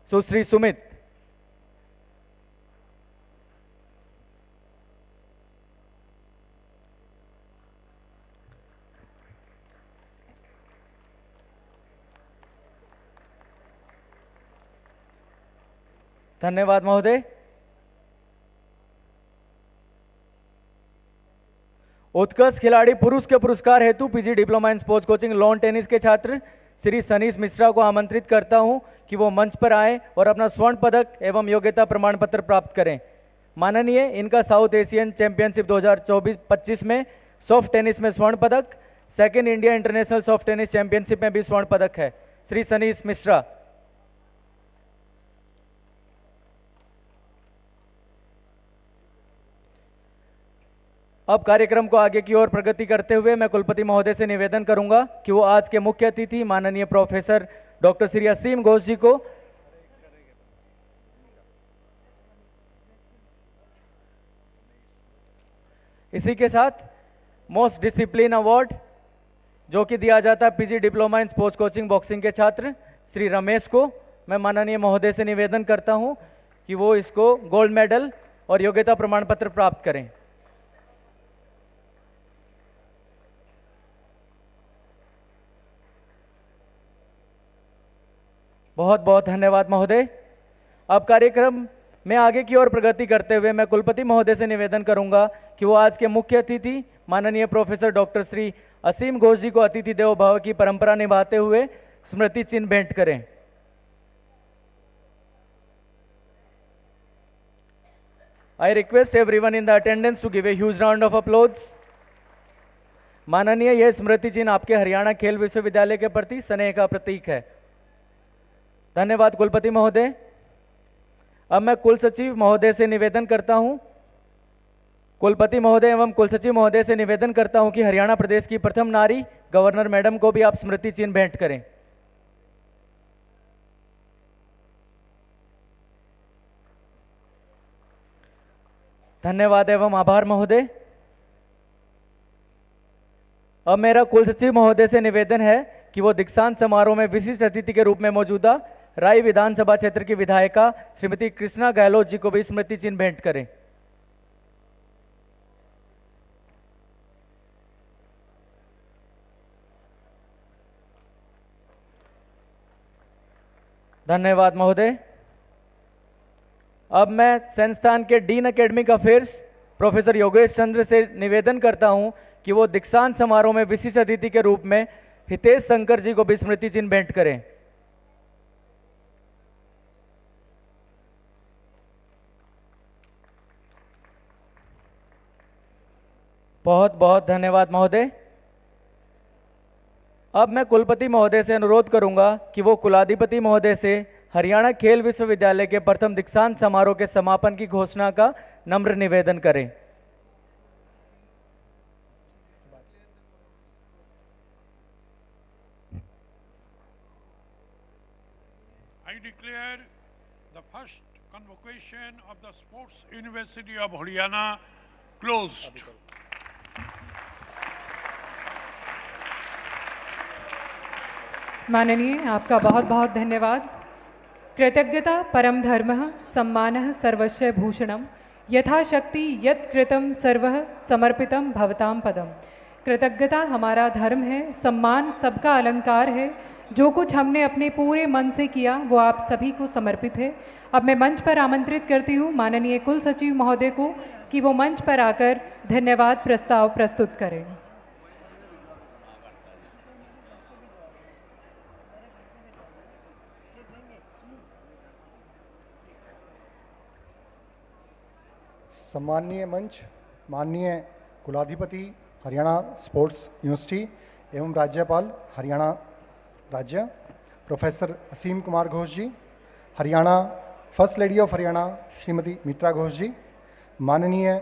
सुश्री सुमित। धन्यवाद महोदय। उत्कृष्ट खिलाड़ी पुरुष के पुरस्कार हेतु PG diploma in sports coaching lawn tennis के छात्र श्री सनीश मिश्रा को आमंत्रित करता हूं कि वो मंच पर आए और अपना स्वर्ण पदक एवं योग्यता प्रमाण पत्र प्राप्त करें। माननीय, इनका साउथ एशियन चैंपियनशिप 2024-25 में सॉफ्ट टेनिस में स्वर्ण पदक, 2nd India international soft tennis championship में भी स्वर्ण पदक है। श्री सनीश मिश्रा। अब कार्यक्रम को आगे की ओर प्रगति करते हुए मैं कुलपति महोदय से निवेदन करूंगा कि वो आज के मुख्य अतिथि माननीय प्रोफेसर डॉक्टर श्री असीम घोष जी को इसी के साथ मोस्ट डिसिप्लिन अवार्ड जो कि दिया जाता है PG diploma in sports coaching boxing के छात्र श्री रमेश को मैं माननीय महोदय से निवेदन करता हूं कि वो इसको गोल्ड मेडल और योग्यता प्रमाण पत्र प्राप्त करें। बहुत बहुत धन्यवाद महोदय। अब कार्यक्रम में आगे की ओर प्रगति करते हुए मैं कुलपति महोदय से निवेदन करूंगा कि वो आज के मुख्य अतिथि माननीय प्रोफेसर डॉक्टर श्री असीम घोष जी को अतिथि देवो भव की परंपरा निभाते हुए स्मृति चिन्ह भेंट करें। I request everyone in the attendance to give a huge round of applause. माननीय, यह स्मृति चिन्ह आपके हरियाणा खेल विश्वविद्यालय के प्रति स्नेह का प्रतीक है। धन्यवाद कुलपति महोदय। अब मैं कुल सचिव महोदय से निवेदन करता हूं, कुलपति महोदय एवं कुल सचिव महोदय से निवेदन करता हूं कि हरियाणा प्रदेश की प्रथम नारी गवर्नर मैडम को भी आप स्मृति चिन्ह भेंट करें। धन्यवाद एवं आभार महोदय। अब मेरा कुल सचिव महोदय से निवेदन है कि वो दीक्षांत समारोह में विशिष्ट अतिथि के रूप में मौजूदा राय विधानसभा क्षेत्र की विधायिका श्रीमती कृष्णा गहलोत जी को भी स्मृति चिन्ह भेंट करें। धन्यवाद महोदय। अब मैं संस्थान के dean academic affairs professor Yogesh Chandra से निवेदन करता हूं कि वो दीक्षांत समारोह में विशिष्ट अतिथि के रूप में हितेश शंकर जी को भी स्मृति चिन्ह भेंट करें। बहुत बहुत धन्यवाद महोदय। अब मैं कुलपति महोदय से अनुरोध करूंगा कि वो कुलाधिपति महोदय से हरियाणा खेल विश्वविद्यालय के प्रथम दीक्षांत समारोह के समापन की घोषणा का नम्र निवेदन करें। I declare the first convocation of the Sports University of Haryana closed. माननीय, आपका बहुत बहुत धन्यवाद। कृतज्ञता परम धर्मः, सम्मानः सर्वस्य भूषणम्, यथाशक्ति यत् कृतं सर्वः समर्पितं भवतां पदम्। कृतज्ञता हमारा धर्म है, सम्मान सबका अलंकार है। जो कुछ हमने अपने पूरे मन से किया वो आप सभी को समर्पित है। अब मैं मंच पर आमंत्रित करती हूँ माननीय कुल सचिव महोदय को कि वो मंच पर आकर धन्यवाद प्रस्ताव प्रस्तुत करें। सम्माननीय मंच, माननीय कुलाधिपति हरियाणा स्पोर्ट्स यूनिवर्सिटी एवं राज्यपाल हरियाणा राज्य professor Aseem Kumar Ghosh ji, Haryana first lady of Haryana Shrimati Mitra Ghosh ji, माननीय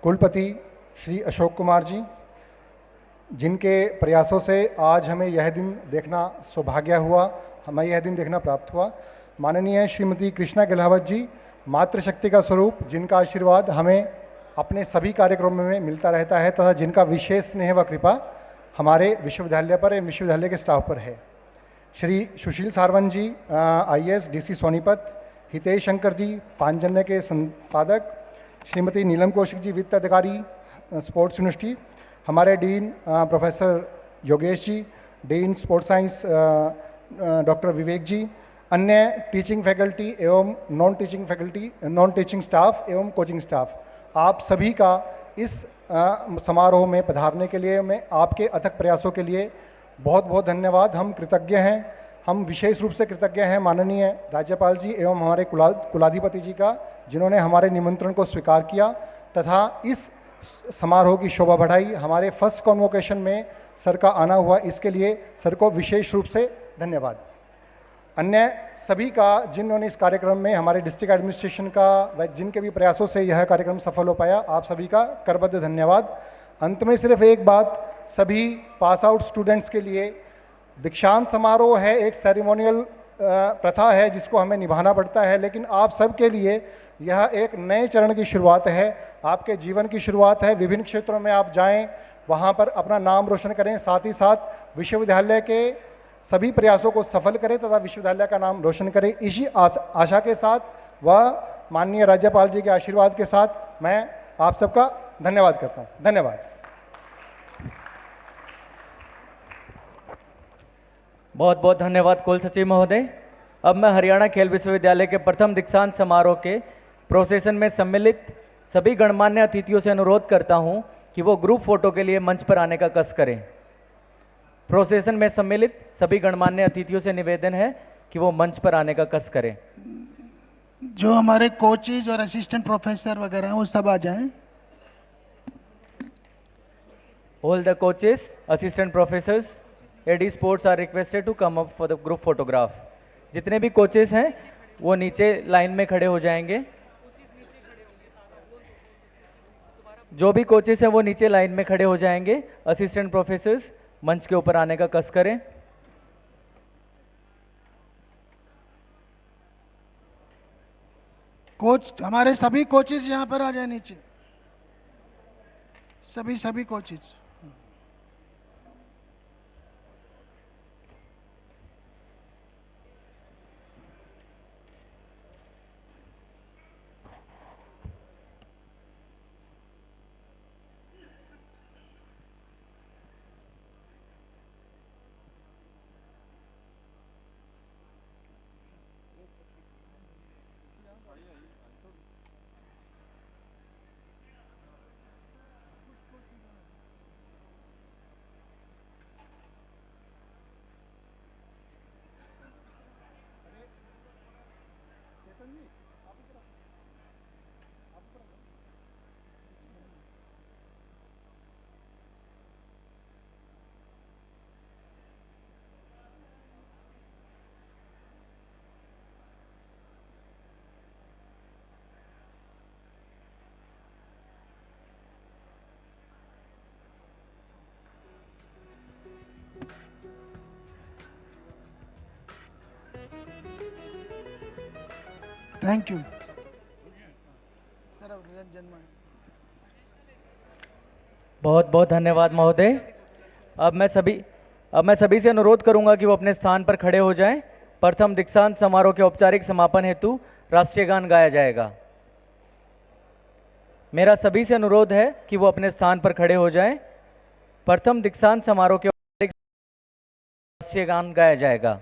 कुलपति श्री अशोक कुमार जी, जिनके प्रयासों से आज हमें यह दिन देखना सौभाग्य हुआ, हमें यह दिन देखना प्राप्त हुआ, माननीय श्रीमती कृष्णा गहलोत जी, मातृशक्ति का स्वरूप, जिनका आशीर्वाद हमें अपने सभी कार्यक्रमों में मिलता रहता है तथा जिनका विशेष स्नेह व कृपा हमारे विश्वविद्यालय पर एवं विश्वविद्यालय के स्टाफ पर है। श्री सुशील सारवन जी IAS DC सोनीपत, हितेश शंकर जी पांचजन्य के संपादक, श्रीमती नीलम कौशिक जी वित्त अधिकारी स्पोर्ट्स यूनिवर्सिटी, हमारे dean professor Yogesh ji, dean sports science doctor विवेक जी, अन्य टीचिंग फैकल्टी एवं नॉन टीचिंग स्टाफ एवं कोचिंग स्टाफ, आप सभी का इस समारोह में पधारने के लिए, मैं आपके अथक प्रयासों के लिए बहुत बहुत धन्यवाद। हम कृतज्ञ हैं, हम विशेष रूप से कृतज्ञ हैं माननीय राज्यपाल जी एवं हमारे कुलाधिपति जी का, जिन्होंने हमारे निमंत्रण को स्वीकार किया तथा इस समारोह की शोभा बढ़ाई। हमारे फर्स्ट कॉन्वोकेशन में सर का आना हुआ, इसके लिए सर को विशेष रूप से धन्यवाद। अन्य सभी का जिन्होंने इस कार्यक्रम में, हमारे डिस्ट्रिक्ट एडमिनिस्ट्रेशन का व जिनके भी प्रयासों से यह कार्यक्रम सफल हो पाया, आप सभी का करबद्ध धन्यवाद। अंत में सिर्फ एक बात, सभी पास आउट स्टूडेंट्स के लिए दीक्षांत समारोह है, एक सेरेमोनियल प्रथा है जिसको हमें निभाना पड़ता है, लेकिन आप सबके लिए यह एक नए चरण की शुरुआत है, आपके जीवन की शुरुआत है। विभिन्न क्षेत्रों में आप जाएं, वहाँ पर अपना नाम रोशन करें, साथ ही साथ विश्वविद्यालय के सभी प्रयासों को सफल करें तथा विश्वविद्यालय का नाम रोशन करें। इसी आशा के साथ व माननीय राज्यपाल जी के आशीर्वाद के साथ मैं आप सबका धन्यवाद करता हूँ। धन्यवाद। बहुत बहुत धन्यवाद कुल सचिव महोदय। अब मैं हरियाणा खेल विश्वविद्यालय के प्रथम दीक्षांत समारोह के प्रोसेसन में सम्मिलित सभी गणमान्य अतिथियों से अनुरोध करता हूं कि वो ग्रुप फोटो के लिए मंच पर आने का कस करें। प्रोसेसन में सम्मिलित सभी गणमान्य अतिथियों से निवेदन है कि वो मंच पर आने का कस करें। जो हमारे कोचेज और असिस्टेंट प्रोफेसर वगैरह हैं वो सब आ जाएं। All the coaches, assistant professors, AD sports are requested to come up for the group photograph. जितने भी कोचेस हैं वो नीचे लाइन में खड़े हो जाएंगे। जो भी कोचेस हैं वो नीचे लाइन में खड़े हो जाएंगे। असिस्टेंट प्रोफेसर्स मंच के ऊपर आने का कस करें। कोच, हमारे सभी कोचेज यहाँ पर आ जाए नीचे, सभी कोचेज। Thank you sir. बहुत बहुत धन्यवाद महोदय। अब मैं सभी से अनुरोध करूंगा कि वो अपने स्थान पर खड़े हो जाएं। प्रथम दीक्षांत समारोह के औपचारिक समापन हेतु राष्ट्रीय गान गाया जाएगा। मेरा सभी से अनुरोध है कि वो अपने स्थान पर खड़े हो जाएं। प्रथम दीक्षांत समारोह के औपचारिक राष्ट्रीय गान गाया जाएगा।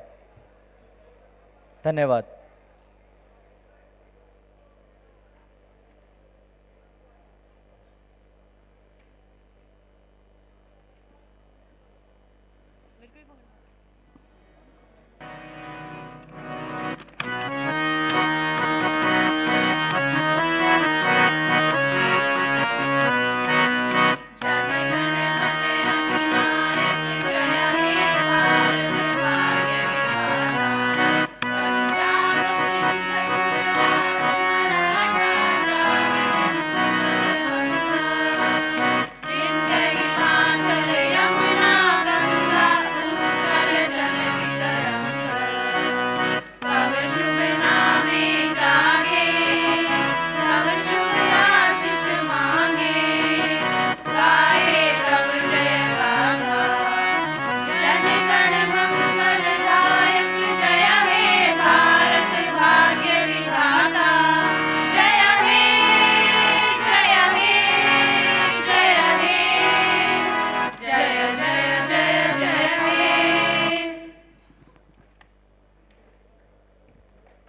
धन्यवाद। जय हे भारत भाग्य विधाता,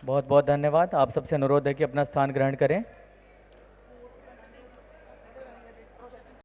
बहुत बहुत धन्यवाद। आप सबसे अनुरोध है कि अपना स्थान ग्रहण करें।